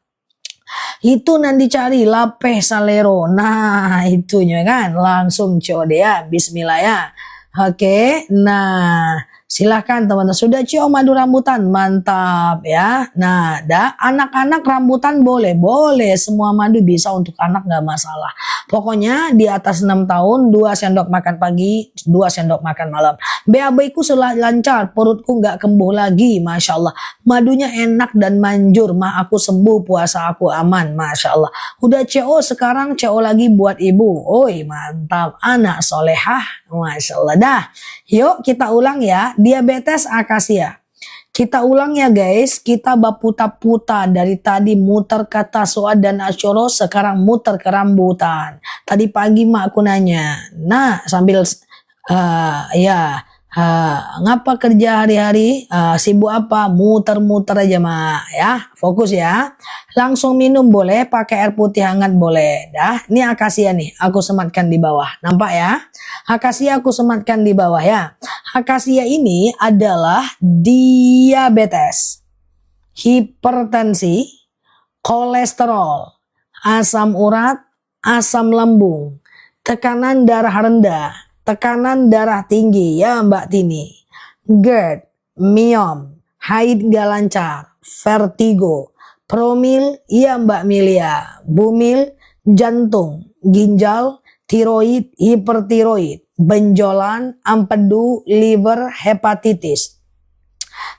Itu nanti cari Lape Salero. Nah, itunya kan langsung COD ya. Bismillah ya. Oke, nah silahkan teman-teman. Sudah cio madu rambutan, mantap ya. Nah, anak-anak rambutan boleh, semua madu bisa untuk anak nggak masalah. Pokoknya di atas 6 tahun 2 sendok makan pagi, 2 sendok makan malam. BAB ku lancar, perutku nggak kembuh lagi, masya Allah. Madunya enak dan manjur, mah aku sembuh, puasa aku aman, masya Allah. Udah CO sekarang CO lagi buat ibu. Oi mantap, anak solehah, masya Allah. Dah, yuk kita ulang ya. Diabetes akasia. Kita ulang ya guys. Kita baputa-puta dari tadi muter ke tasawuf dan asyuro, sekarang muter ke rambutan. Tadi pagi mak aku nanya. Nah sambil ya ngapa kerja hari-hari, sibuk apa, muter-muter aja mak ya, fokus ya. Langsung minum boleh, pakai air putih hangat boleh. Dah, ini akasia nih, aku sematkan di bawah, nampak ya. Akasia aku sematkan di bawah ya. Akasia ini adalah diabetes, hipertensi, kolesterol, asam urat, asam lambung, tekanan darah rendah, tekanan darah tinggi ya Mbak Tini, GERD, miom, haid gak lancar, vertigo, promil ya Mbak Milia, bumil, jantung, ginjal, tiroid, hipertiroid, benjolan, empedu, liver, hepatitis.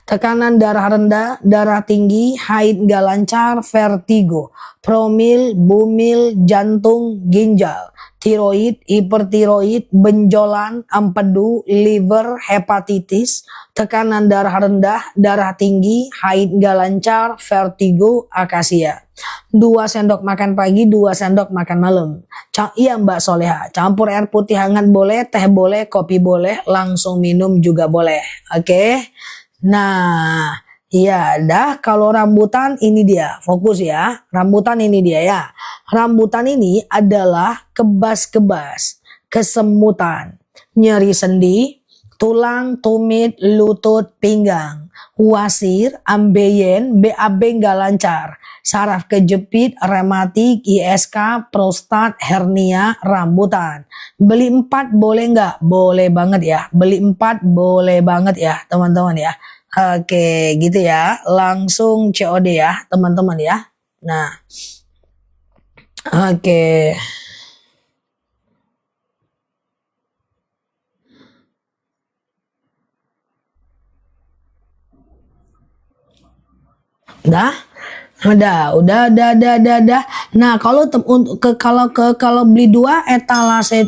Tekanan darah rendah, darah tinggi, haid gak lancar, vertigo, promil, bumil, jantung, ginjal, tiroid, hipertiroid, benjolan, empedu, liver, hepatitis, tekanan darah rendah, darah tinggi, haid gak lancar, vertigo, akasia. 2 sendok makan pagi, 2 sendok makan malam. Iya Mbak Soleha, campur air putih hangat boleh, teh boleh, kopi boleh, langsung minum juga boleh. Oke. Nah, ya dah, kalau rambutan ini dia, fokus ya. Rambutan ini dia ya. Rambutan ini adalah kebas-kebas, kesemutan, nyeri sendi, tulang, tumit, lutut, pinggang, wasir, ambeien, BAB nggak lancar, saraf kejepit, rematik, ISK, prostat, hernia, rambutan. Beli 4 boleh nggak? Boleh banget ya. Beli 4 boleh banget ya teman-teman ya. Oke gitu ya. Langsung COD ya teman-teman ya. Nah oke. Dah, udah. Nah, kalau beli 2 etalase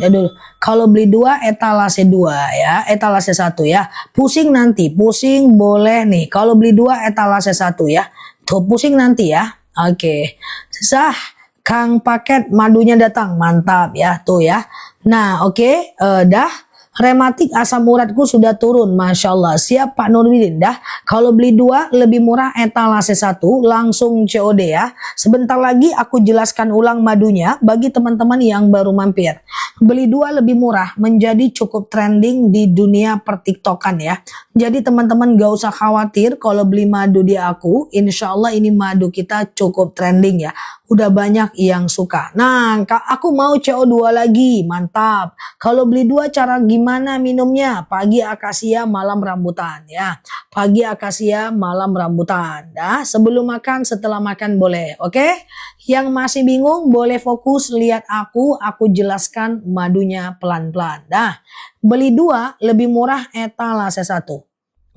kalau beli 2 etalase 2 ya, etalase 1 ya. Pusing nanti, pusing boleh nih. Kalau beli 2 etalase 1 ya. Tuh pusing nanti ya. Oke. Sah, Kang paket madunya datang. Mantap ya, tuh ya. Nah, oke, dah. Rematik asam uratku sudah turun, masya Allah. Siap Pak Nurwidin dah. Kalau beli 2 lebih murah etalase 1 langsung COD ya. Sebentar lagi aku jelaskan ulang madunya bagi teman-teman yang baru mampir. Beli 2 lebih murah menjadi cukup trending di dunia pertiktokan ya. Jadi teman-teman gak usah khawatir kalau beli madu di aku. Insya Allah ini madu kita cukup trending ya. Udah banyak yang suka. Nah, aku mau CO2 lagi, mantap. Kalau beli 2 cara gimana minumnya? Pagi akasia, malam rambutan ya. Pagi akasia, malam rambutan. Dah, sebelum makan, setelah makan boleh. Oke? Yang masih bingung boleh fokus lihat aku jelaskan madunya pelan-pelan. Dah, beli 2 lebih murah etalase 1.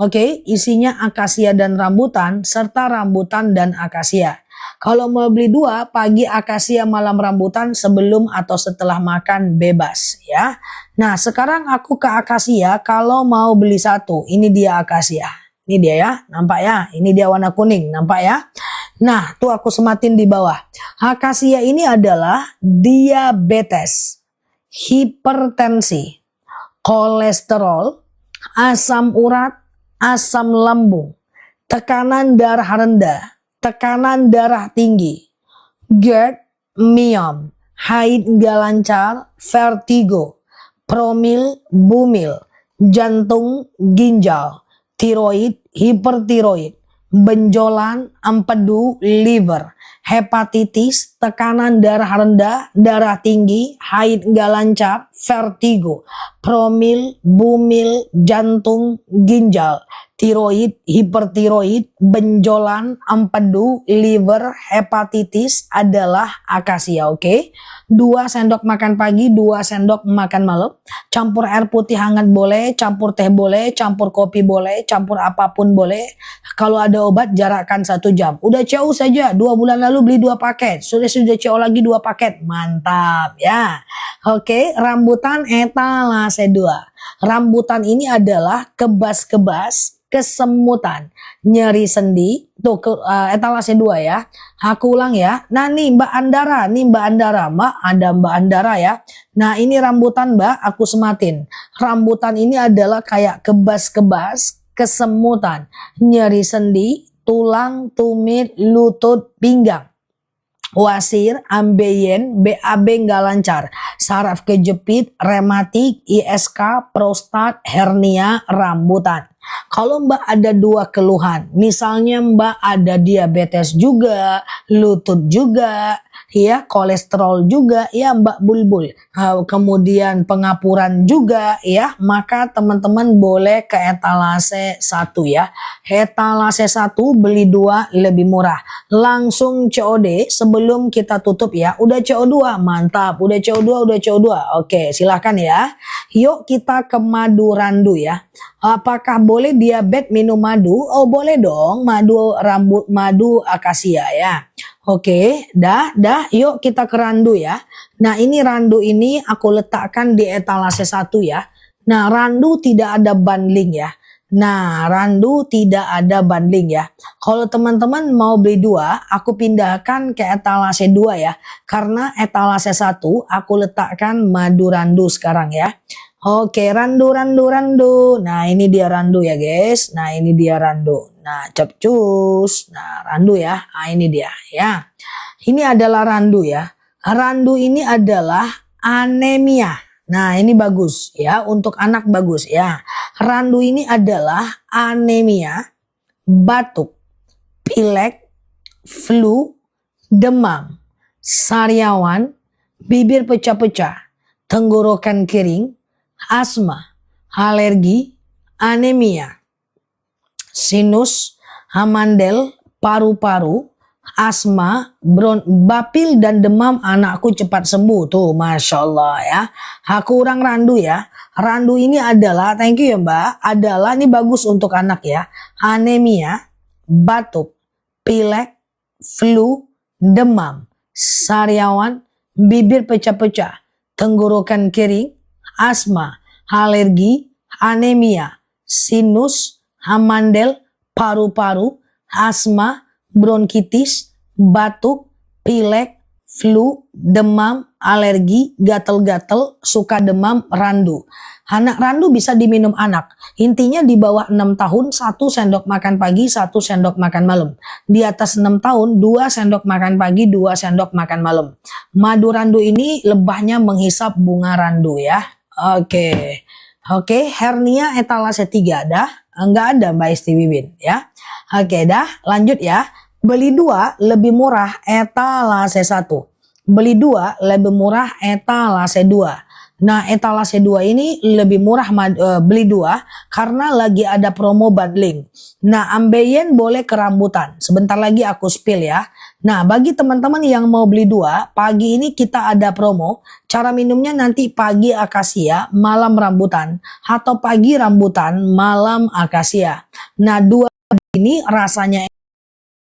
Oke, isinya akasia dan rambutan serta rambutan dan akasia. Kalau mau beli 2, pagi akasia malam rambutan, sebelum atau setelah makan bebas ya. Nah sekarang aku ke akasia, kalau mau beli 1, ini dia akasia. Ini dia ya, nampak ya, ini dia warna kuning, nampak ya. Nah tuh aku sematin di bawah. Akasia ini adalah diabetes, hipertensi, kolesterol, asam urat, asam lambung, tekanan darah rendah, tekanan darah tinggi, GERD, myom, haid nggak lancar, vertigo, promil, bumil, jantung, ginjal, tiroid, hipertiroid, benjolan, empedu, liver, hepatitis, tekanan darah rendah, darah tinggi, haid nggak lancar, vertigo, promil, bumil, jantung, ginjal, tiroid, hipertiroid, benjolan, empedu, liver, hepatitis adalah akasia, oke? 2 sendok makan pagi, 2 sendok makan malam. Campur air putih hangat boleh, campur teh boleh, campur kopi boleh, campur apapun boleh. Kalau ada obat jarakkan 1 jam. Udah CO saja, 2 bulan lalu beli 2 paket. Sudah CO lagi 2 paket. Mantap ya. Oke, rambutan etalase 2. Rambutan ini adalah kebas-kebas, kesemutan, nyeri sendi, tuh etalase 2 ya. Aku ulang ya. Nah nih Mbak Andara, Mbak ada Mbak Andara ya. Nah ini rambutan Mbak, aku sematin. Rambutan ini adalah kayak kebas-kebas, kesemutan, nyeri sendi, tulang, tumit, lutut, pinggang. Wasir, ambeien, BAB nggak lancar, saraf kejepit, rematik, ISK, prostat, hernia, rambutan. Kalau Mbak ada 2 keluhan, misalnya Mbak ada diabetes juga, lutut juga, ya kolesterol juga, ya Mbak Bulbul, kemudian pengapuran juga, ya maka teman-teman boleh ke etalase 1 ya. Etalase 1 beli 2 lebih murah. Langsung COD sebelum kita tutup ya. Udah CO2, mantap. Udah CO2. Oke, silahkan ya. Yuk kita ke madu randu ya. Apakah boleh diabetes minum madu? Oh boleh dong, madu akasia ya. Oke, dah, yuk kita ke randu ya. Nah ini randu ini aku letakkan di etalase 1 ya. Nah randu tidak ada bundling ya. Nah randu tidak ada bundling ya. Kalau teman-teman mau beli 2, aku pindahkan ke etalase 2 ya. Karena etalase 1 aku letakkan madu randu sekarang ya. Oke, randu. Nah, ini dia randu ya, guys. Nah, ini dia randu. Nah, capcus. Nah, randu ya. Nah, ini dia ya. Ini adalah randu ya. Randu ini adalah anemia. Nah, ini bagus ya. Untuk anak bagus ya. Randu ini adalah anemia, batuk, pilek, flu, demam, sariawan, bibir pecah-pecah, tenggorokan kering, asma, alergi, anemia, sinus, hamandel, paru-paru, asma, bapil dan demam anakku cepat sembuh tuh, masya Allah ya. Aku orang randu ya. Randu ini adalah, thank you ya Mbak, adalah ini bagus untuk anak ya. Anemia, batuk, pilek, flu, demam, sariawan, bibir pecah-pecah, tenggorokan kering, asma, alergi, anemia, sinus, hamandel, paru-paru, asma, bronkitis, batuk, pilek, flu, demam, alergi, gatel-gatel, suka demam, randu. Anak randu bisa diminum anak. Intinya di bawah 6 tahun 1 sendok makan pagi, 1 sendok makan malam. Di atas 6 tahun 2 sendok makan pagi, 2 sendok makan malam. Madu randu ini lebahnya menghisap bunga randu ya. Oke, hernia etalase 3 dah. Enggak ada Mbak Isti Bibin ya. Oke, dah lanjut ya. Beli 2 lebih murah etalase 1. Beli 2 lebih murah etalase 2. Nah etalase 2 ini lebih murah beli 2 karena lagi ada promo bundling. Nah ambeien boleh ke rambutan. Sebentar lagi aku spill ya. Nah bagi teman-teman yang mau beli 2, pagi ini kita ada promo. Cara minumnya nanti pagi akasia, malam rambutan. Atau pagi rambutan, malam akasia. Nah 2 ini rasanya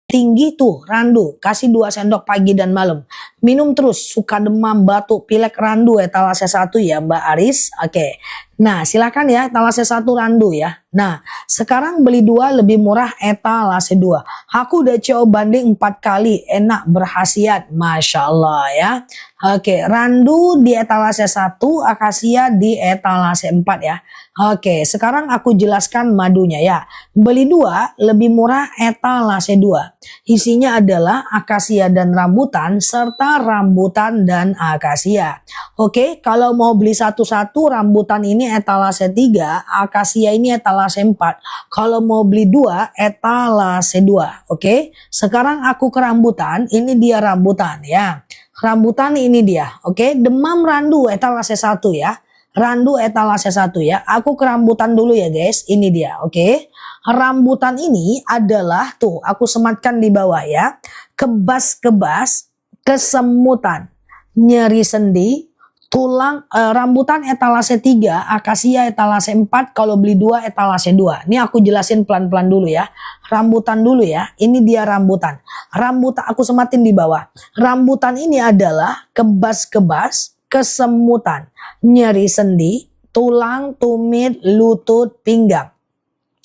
tinggi tuh randu, kasih 2 sendok pagi dan malam, minum terus, suka demam, batuk, pilek, randu etalase 1 ya Mbak Aris. Oke, Nah, silakan ya etalase 1 randu ya. Nah, sekarang beli 2 lebih murah etalase 2. Aku udah CO banding 4 kali, enak berkhasiat, Masya Allah ya. Oke, randu di etalase 1, akasia di etalase 4 ya. Oke, sekarang aku jelaskan madunya ya. Beli 2 lebih murah etalase 2. Isinya adalah akasia dan rambutan serta rambutan dan akasia. Oke, kalau mau beli satu-satu, rambutan ini etalase 3, akasia ini etalase 4. Kalau mau beli 2, etalase 2. Oke, sekarang aku ke rambutan, ini dia rambutan ya. Rambutan ini dia. Oke, demam randu etalase 1 ya. Randu etalase 1 ya. Aku ke rambutan dulu ya guys. Ini dia. Oke. Rambutan ini adalah tuh aku sematkan di bawah ya. Kebas-kebas, kesemutan, nyeri sendi, tulang, rambutan etalase 3, akasia etalase 4, kalau beli 2 etalase 2. Ini aku jelasin pelan-pelan dulu ya. Rambutan dulu ya. Ini dia rambutan. Rambutan aku sematin di bawah. Rambutan ini adalah kebas-kebas, kesemutan, nyeri sendi, tulang, tumit, lutut, pinggang,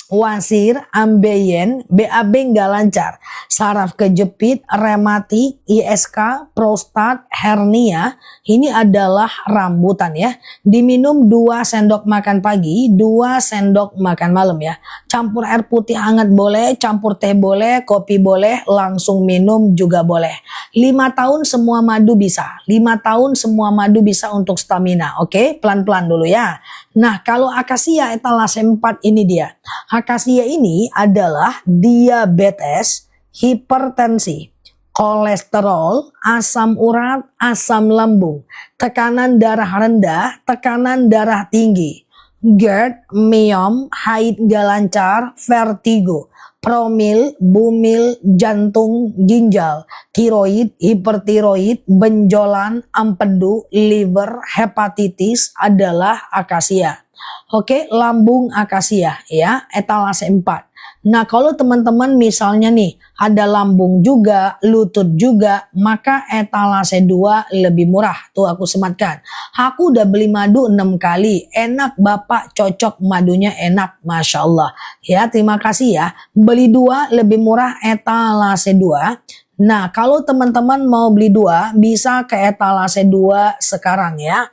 wasir, ambeien, BAB nggak lancar, saraf kejepit, rematik, ISK, prostat, hernia. Ini adalah rambutan ya. Diminum 2 sendok makan pagi, 2 sendok makan malam ya. Campur air putih hangat boleh, campur teh boleh, kopi boleh, langsung minum juga boleh. 5 tahun semua madu bisa. 5 tahun semua madu bisa untuk stamina. Oke, pelan-pelan dulu ya. Nah, kalau akasia etalase 4 ini dia. Akasia ini adalah diabetes, hipertensi, kolesterol, asam urat, asam lambung, tekanan darah rendah, tekanan darah tinggi, GERD, myom, haid gak lancar, vertigo, promil, bumil, jantung, ginjal, tiroid, hipertiroid, benjolan, empedu, liver, hepatitis adalah akasia. Oke, lambung akasia ya, etalase 4. Nah, kalau teman-teman misalnya nih ada lambung juga, lutut juga, maka etalase 2 lebih murah. Tuh aku sematkan. Aku udah beli madu 6 kali. Enak Bapak, cocok madunya enak. Masya Allah. Ya, terima kasih ya. Beli 2 lebih murah etalase 2. Nah, kalau teman-teman mau beli 2, bisa ke etalase 2 sekarang ya.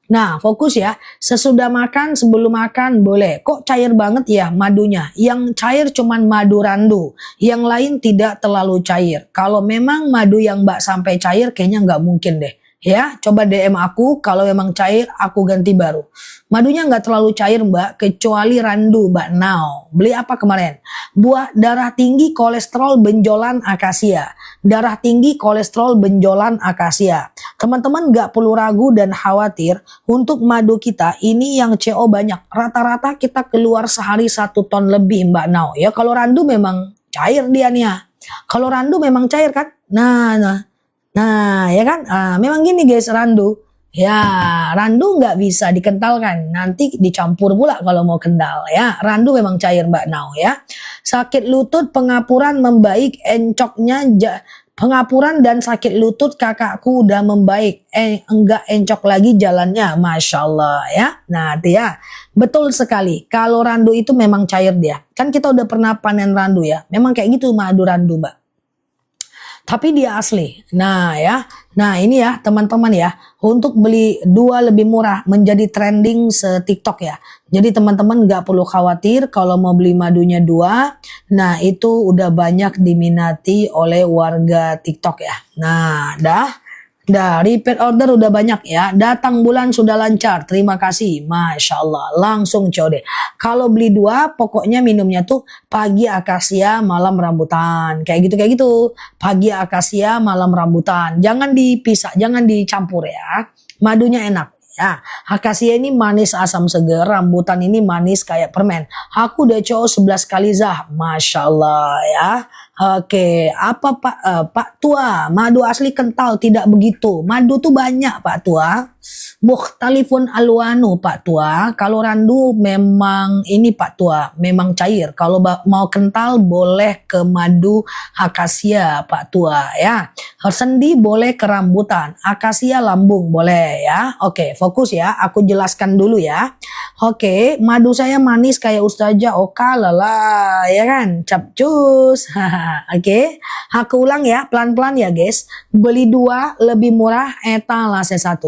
Nah, fokus ya. Sesudah makan, sebelum makan boleh. Kok cair banget ya madunya? Yang cair cuman madu randu. Yang lain tidak terlalu cair. Kalau memang madu yang Mbak sampai cair, kayaknya nggak mungkin deh. Ya, coba DM aku. Kalau memang cair, aku ganti baru. Madunya nggak terlalu cair Mbak, kecuali randu Mbak Now. Beli apa kemarin? Buah darah tinggi, kolesterol, benjolan, akasia. Darah tinggi, kolesterol, benjolan, akasia. Teman-teman nggak perlu ragu dan khawatir. Untuk madu kita ini yang CO banyak. Rata-rata kita keluar sehari 1 ton lebih Mbak Now. Ya, kalau randu memang cair dia nih ya. Kalau randu memang cair kan? Nah, ya kan? Memang gini guys, randu. Ya, randu nggak bisa dikentalkan. Nanti dicampur pula kalau mau kental ya. Randu memang cair Mbak Now ya. Sakit lutut, pengapuran membaik, pengapuran dan sakit lutut kakakku udah membaik. Enggak encok lagi jalannya. Masya Allah ya. Nah, itu ya. Betul sekali. Kalau randu itu memang cair dia. Kan kita udah pernah panen randu ya. Memang kayak gitu madu randu Mbak. Tapi dia asli. Nah ya, nah ini ya teman-teman ya, untuk beli 2 lebih murah menjadi trending se-TikTok ya. Jadi teman-teman nggak perlu khawatir kalau mau beli madunya 2. Nah itu udah banyak diminati oleh warga TikTok ya. Nah repeat order udah banyak ya. Datang bulan sudah lancar. Terima kasih. Masya Allah. Langsung COD. Kalau beli 2 pokoknya minumnya tuh pagi akasia, malam rambutan. Kayak gitu. Pagi akasia, malam rambutan. Jangan dipisah, jangan dicampur ya. Madunya enak. Ya, akasia ini manis asam seger, rambutan ini manis kayak permen. Aku udah coba 11 kali Zah. Masya Allah ya. Oke, apa Pak Tua? Madu asli kental, tidak begitu. Madu tuh banyak Pak Tua. Mukhtalifun alwanu Pak Tua. Kalau randu memang ini Pak Tua, memang cair. Kalau mau kental boleh ke madu akasia Pak Tua ya. Sendi boleh ke rambutan, akasia lambung boleh ya. Oke, fokus ya. Aku jelaskan dulu ya. Oke, madu saya manis kayak Ustazah Oka lala ya kan. Capcus. Oke, aku ulang ya pelan-pelan ya guys. Beli 2 lebih murah etalase 1.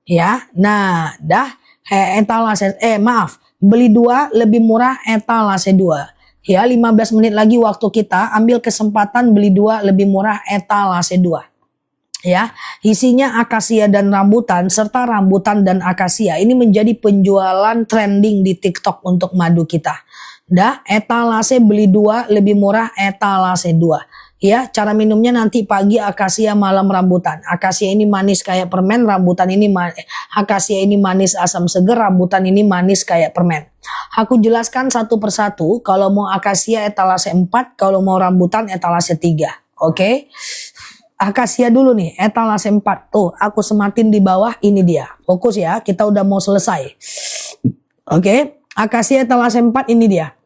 Ya, nah, dah etalase maaf, beli 2 lebih murah etalase 2. Ya, 15 menit lagi waktu kita, ambil kesempatan beli 2 lebih murah etalase 2. Ya, isinya akasia dan rambutan serta rambutan dan akasia. Ini menjadi penjualan trending di TikTok untuk madu kita. Dah, etalase beli 2 lebih murah etalase 2. Ya, cara minumnya nanti pagi akasia, malam rambutan. Akasia ini manis kayak permen, rambutan ini akasia ini manis asam seger, rambutan ini manis kayak permen. Aku jelaskan satu persatu. Kalau mau akasia etalase 4, kalau mau rambutan etalase 3. Oke. Akasia dulu nih, etalase 4. Tuh, aku sematin di bawah, ini dia. Fokus ya, kita udah mau selesai. Oke, akasia etalase 4 ini dia.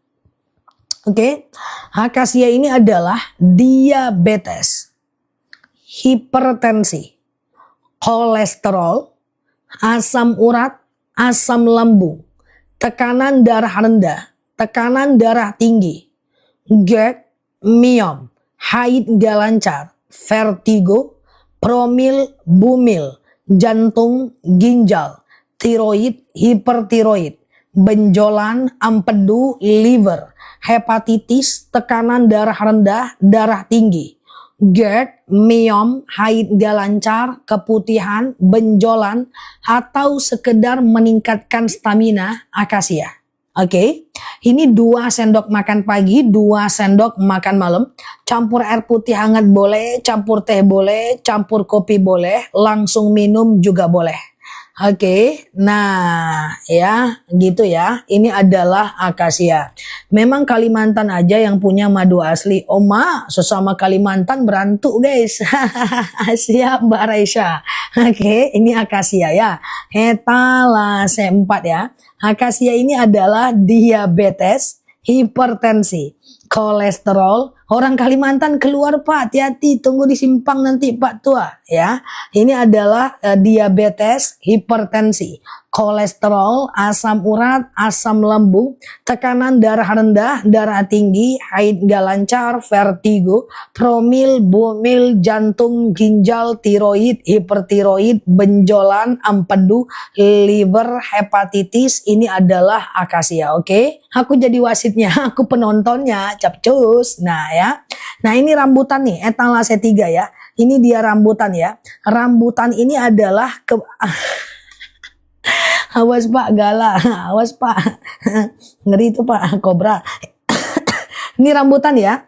Oke, akasia ini adalah diabetes, hipertensi, kolesterol, asam urat, asam lambung, tekanan darah rendah, tekanan darah tinggi, GERD, miom, haid gak lancar, vertigo, promil, bumil, jantung, ginjal, tiroid, hipertiroid, benjolan, empedu, liver, hepatitis, tekanan darah rendah, darah tinggi, GERD, miom, haid gak lancar, keputihan, benjolan, atau sekedar meningkatkan stamina, akasia. Oke, ini 2 sendok makan pagi, 2 sendok makan malam, campur air putih hangat boleh, campur teh boleh, campur kopi boleh, langsung minum juga boleh. Oke, nah ya gitu ya, ini adalah akasia. Memang Kalimantan aja yang punya madu asli. Oma, sesama Kalimantan berantuk guys. Siap Mbak Raisya. Oke, ini akasia ya. Etalase 4 ya. Akasia ini adalah diabetes, hipertensi, kolesterol. Orang Kalimantan keluar Pak, hati-hati, tunggu di simpang nanti Pak Tua ya. Ini adalah diabetes, hipertensi, kolesterol, asam urat, asam lambung, tekanan darah rendah, darah tinggi, haid gak lancar, vertigo, promil, bumil, jantung, ginjal, tiroid, hipertiroid, benjolan, empedu, liver, hepatitis. Ini adalah akasia, oke? Aku jadi wasitnya, aku penontonnya, capcus. Nah ya, nah ini rambutan nih, etalase 3 ya. Ini dia rambutan ya. Rambutan ini adalah awas Pak, galak, awas Pak, ngeri itu Pak, kobra. Ini rambutan ya.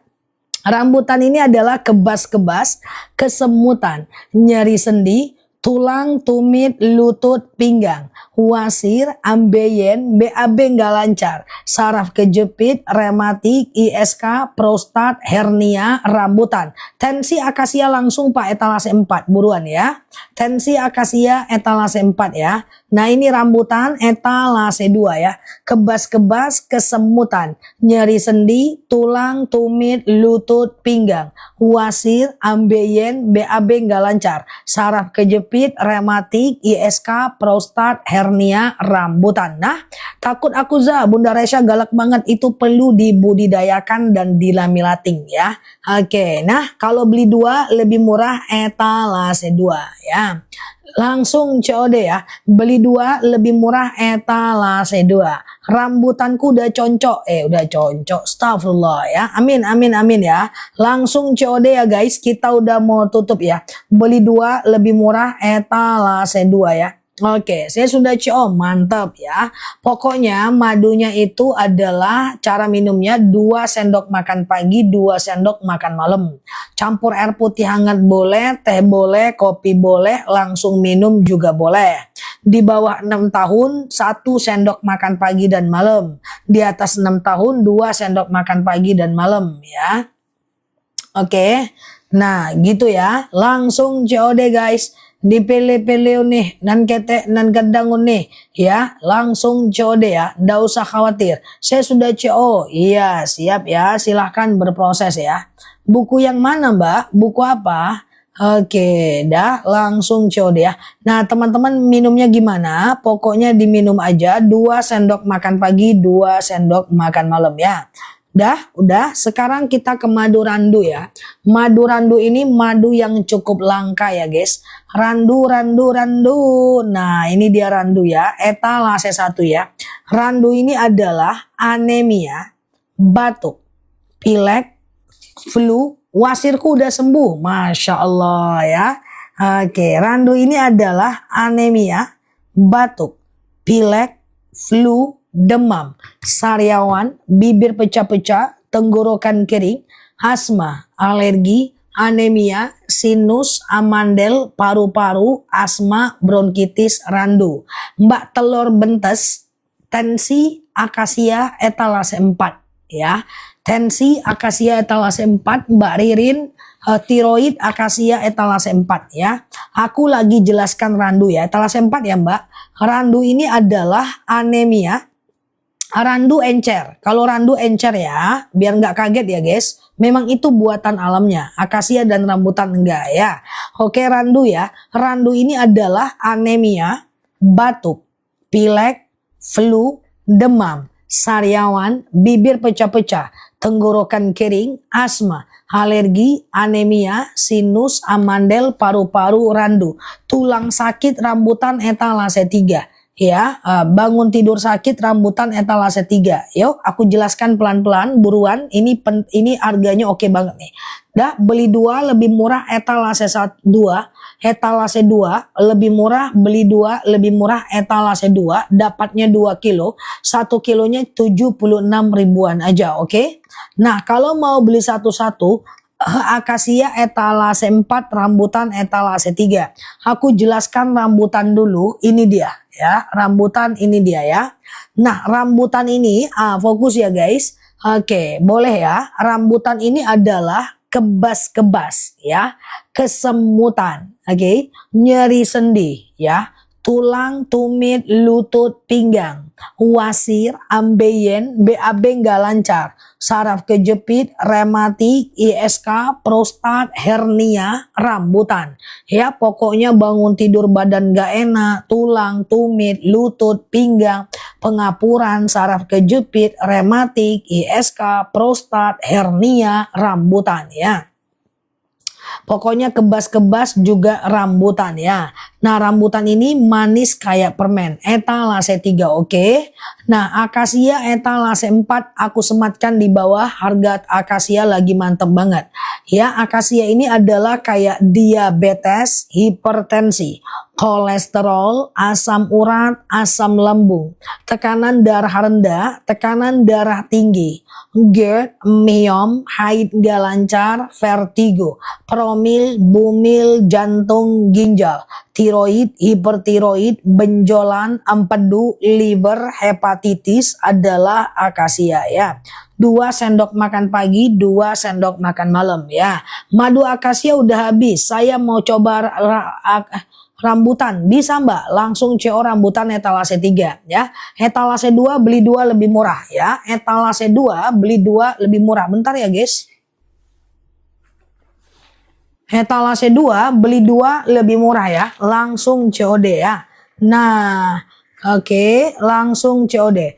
Rambutan ini adalah kebas-kebas, kesemutan, nyeri sendi, tulang, tumit, lutut, pinggang, wasir, ambeien, BAB nggak lancar, saraf kejepit, rematik, ISK, prostat, hernia, rambutan. Tensi akasia langsung Pak, etalase 4, buruan ya. Tensi akasia etalase 4 ya. Nah ini rambutan etalase 2 ya. Kebas-kebas, kesemutan, nyeri sendi, tulang, tumit, lutut, pinggang, wasir, ambeien, BAB nggak lancar, saraf kejepit, rematik, ISK, prostat, hernia, rambutan. Nah, takut akuza, Bunda Raisya galak banget, itu perlu dibudidayakan dan dilamilating ya. Oke, nah kalau beli 2 lebih murah etalase 2 ya. Langsung COD ya, beli 2 lebih murah etalase 2. Rambutanku udah concok, udah concok, astagfirullah ya, amin amin amin ya. Langsung COD ya guys, kita udah mau tutup ya. Beli 2 lebih murah etalase 2 ya. Oke, saya sudah CO, mantap ya. Pokoknya madunya itu adalah cara minumnya 2 sendok makan pagi, 2 sendok makan malam. Campur air putih hangat boleh, teh boleh, kopi boleh, langsung minum juga boleh. Di bawah 6 tahun 1 sendok makan pagi dan malam. Di atas 6 tahun 2 sendok makan pagi dan malam ya. Oke, nah gitu ya. Langsung COD guys. dipele-pele nih, nan kete, nan kadang nih, ya, langsung COD ya, ndak usah khawatir. Saya sudah CO, iya siap ya, silahkan berproses ya. Buku yang mana Mbak? Buku apa? Oke, dah langsung COD ya. Nah teman-teman minumnya gimana? Pokoknya diminum aja 2 sendok makan pagi, 2 sendok makan malam ya. Udah. Sekarang kita ke madu randu ya. Madu randu ini madu yang cukup langka ya guys. Randu. Nah ini dia randu ya. Etalase 1 ya. Randu ini adalah anemia, batuk, pilek, flu. Wasirku udah sembuh. Masya Allah ya. Oke, randu ini adalah anemia, batuk, pilek, flu, demam, sariawan, bibir pecah-pecah, tenggorokan kering, asma, alergi, anemia, sinus, amandel, paru-paru, asma, bronkitis, randu. Mbak telur bentes, tensi, akasia, etalase 4 ya. Tensi, akasia, etalase 4, Mbak Ririn, tiroid, akasia, etalase 4 ya. Aku lagi jelaskan randu ya, etalase 4 ya Mbak. Randu ini adalah anemia, randu encer. Kalau randu encer ya, biar nggak kaget ya guys. Memang itu buatan alamnya. Akasia dan rambutan enggak ya. Oke randu ya. Randu ini adalah anemia, batuk, pilek, flu, demam, sariawan, bibir pecah-pecah, tenggorokan kering, asma, alergi, anemia, sinus, amandel, paru-paru, randu, tulang sakit, rambutan, etalase 3. Ya, bangun tidur sakit, rambutan, etalase 3. Yuk, aku jelaskan pelan-pelan, buruan. Ini harganya oke banget nih. Dah, beli 2 lebih murah, etalase 2, etalase 2 lebih murah, beli 2 lebih murah, etalase 2, dapatnya 2 kilo, 1 kilonya 76 ribuan aja, oke? Nah, kalau mau beli satu-satu, akasia etalase 4, rambutan etalase 3. Aku jelaskan rambutan dulu, ini dia ya, rambutan ini dia ya. Nah, rambutan ini fokus ya guys. Oke, boleh ya. Rambutan ini adalah kebas-kebas ya, kesemutan, oke, nyeri sendi ya, tulang, tumit, lutut, pinggang, wasir, ambeien, BAB nggak lancar, saraf kejepit, rematik, ISK, prostat, hernia, rambutan. Ya pokoknya bangun tidur badan nggak enak, tulang, tumit, lutut, pinggang, pengapuran, saraf kejepit, rematik, ISK, prostat, hernia, rambutan ya. Pokoknya kebas-kebas juga rambutan ya. Nah rambutan ini manis kayak permen. Etalase 3 oke. Nah akasia etalase 4 aku sematkan di bawah. Harga akasia lagi mantep banget. Ya akasia ini adalah kayak diabetes, hipertensi, kolesterol, asam urat, asam lambung, tekanan darah rendah, tekanan darah tinggi, GERD, myom, haid gak lancar, vertigo, promil, bumil, jantung, ginjal, tiroid, hipertiroid, benjolan, empedu, liver, hepatitis adalah akasia ya. 2 sendok makan pagi, 2 sendok makan malam ya. Madu akasia udah habis. Saya mau coba rambutan. Bisa Mbak, langsung CO rambutan etalase 3 ya. Etalase 2 beli 2 lebih murah ya. Etalase 2 beli 2 lebih murah. Bentar ya guys. Etalase 2 beli 2 lebih murah ya. Langsung COD ya. Nah, oke, langsung COD.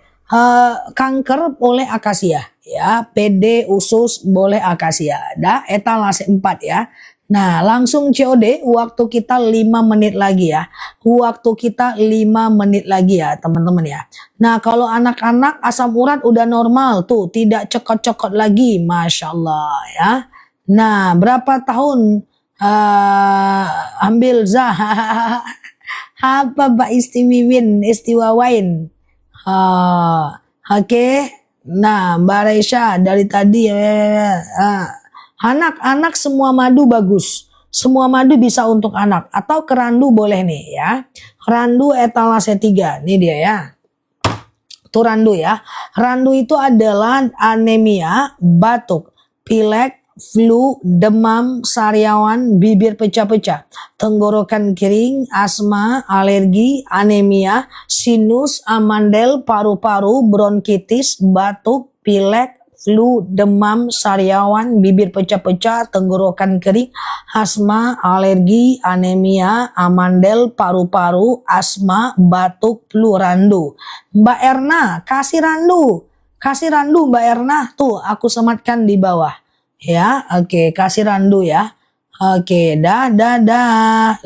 Kanker boleh akasia ya, PD usus boleh akasia. Dah etalase 4 ya. Nah, langsung COD, waktu kita 5 menit lagi ya. Waktu kita 5 menit lagi ya, teman-teman ya. Nah, kalau anak-anak asam urat udah normal tuh, tidak cekot-cekot lagi, Masya Allah ya. Nah, berapa tahun ambil zah? Apa Pak istiwawain? Oke. Nah, Mbak Raisya dari tadi anak-anak semua madu bagus. Semua madu bisa untuk anak atau kerandu boleh nih ya. Randu etalase 3. Ini dia ya. Itu randu ya. Randu itu adalah anemia, batuk, pilek, flu, demam, sariawan, bibir pecah-pecah, tenggorokan kering, asma, alergi, anemia, sinus, amandel, paru-paru, bronkitis, batuk, pilek, flu, demam, sariawan, bibir pecah-pecah, tenggorokan kering, asma, alergi, anemia, amandel, paru-paru, asma, batuk, flu, randu. Mbak Erna, kasih randu. Kasih randu Mbak Erna. Tuh, aku sematkan di bawah. Ya, oke, kasih randu ya. Oke, dah.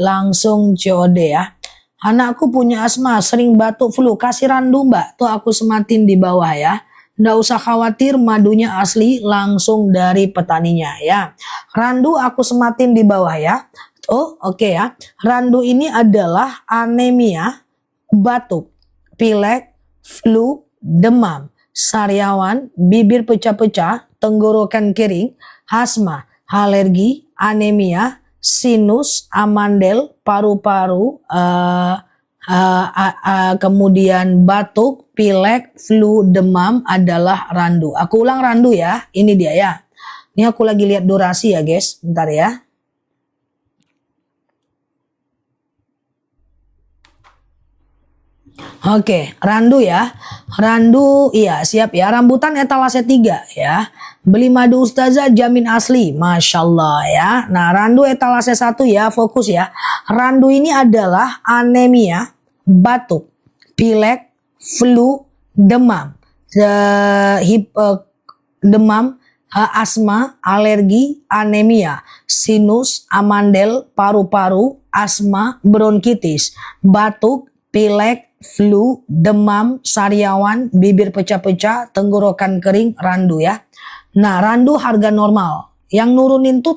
Langsung COD ya. Anakku punya asma, sering batuk flu. Kasih randu Mbak. Tuh aku sematin di bawah ya. Nggak usah khawatir, madunya asli langsung dari petaninya ya. Randu aku sematin di bawah ya. Oh, oke ya. Randu ini adalah anemia, batuk, pilek, flu, demam, sariawan, bibir pecah-pecah, tenggorokan kering, asma, alergi, anemia, sinus, amandel, paru-paru, kemudian batuk, pilek, flu, demam adalah randu. Aku ulang randu ya, ini dia ya. Ini aku lagi lihat durasi ya guys, bentar ya. Oke, randu ya. Randu, iya siap ya. Rambutan etalase 3 ya. Beli madu ustazah jamin asli. Masya Allah ya. Nah randu etalase 1 ya, fokus ya. Randu ini adalah anemia, batuk, pilek, flu, demam. Demam, asma, alergi, anemia, sinus, amandel, paru-paru, asma, bronkitis, batuk, pilek, flu, demam, sariawan, bibir pecah-pecah, tenggorokan kering, randu ya. Nah, randu harga normal. Yang nurunin tuh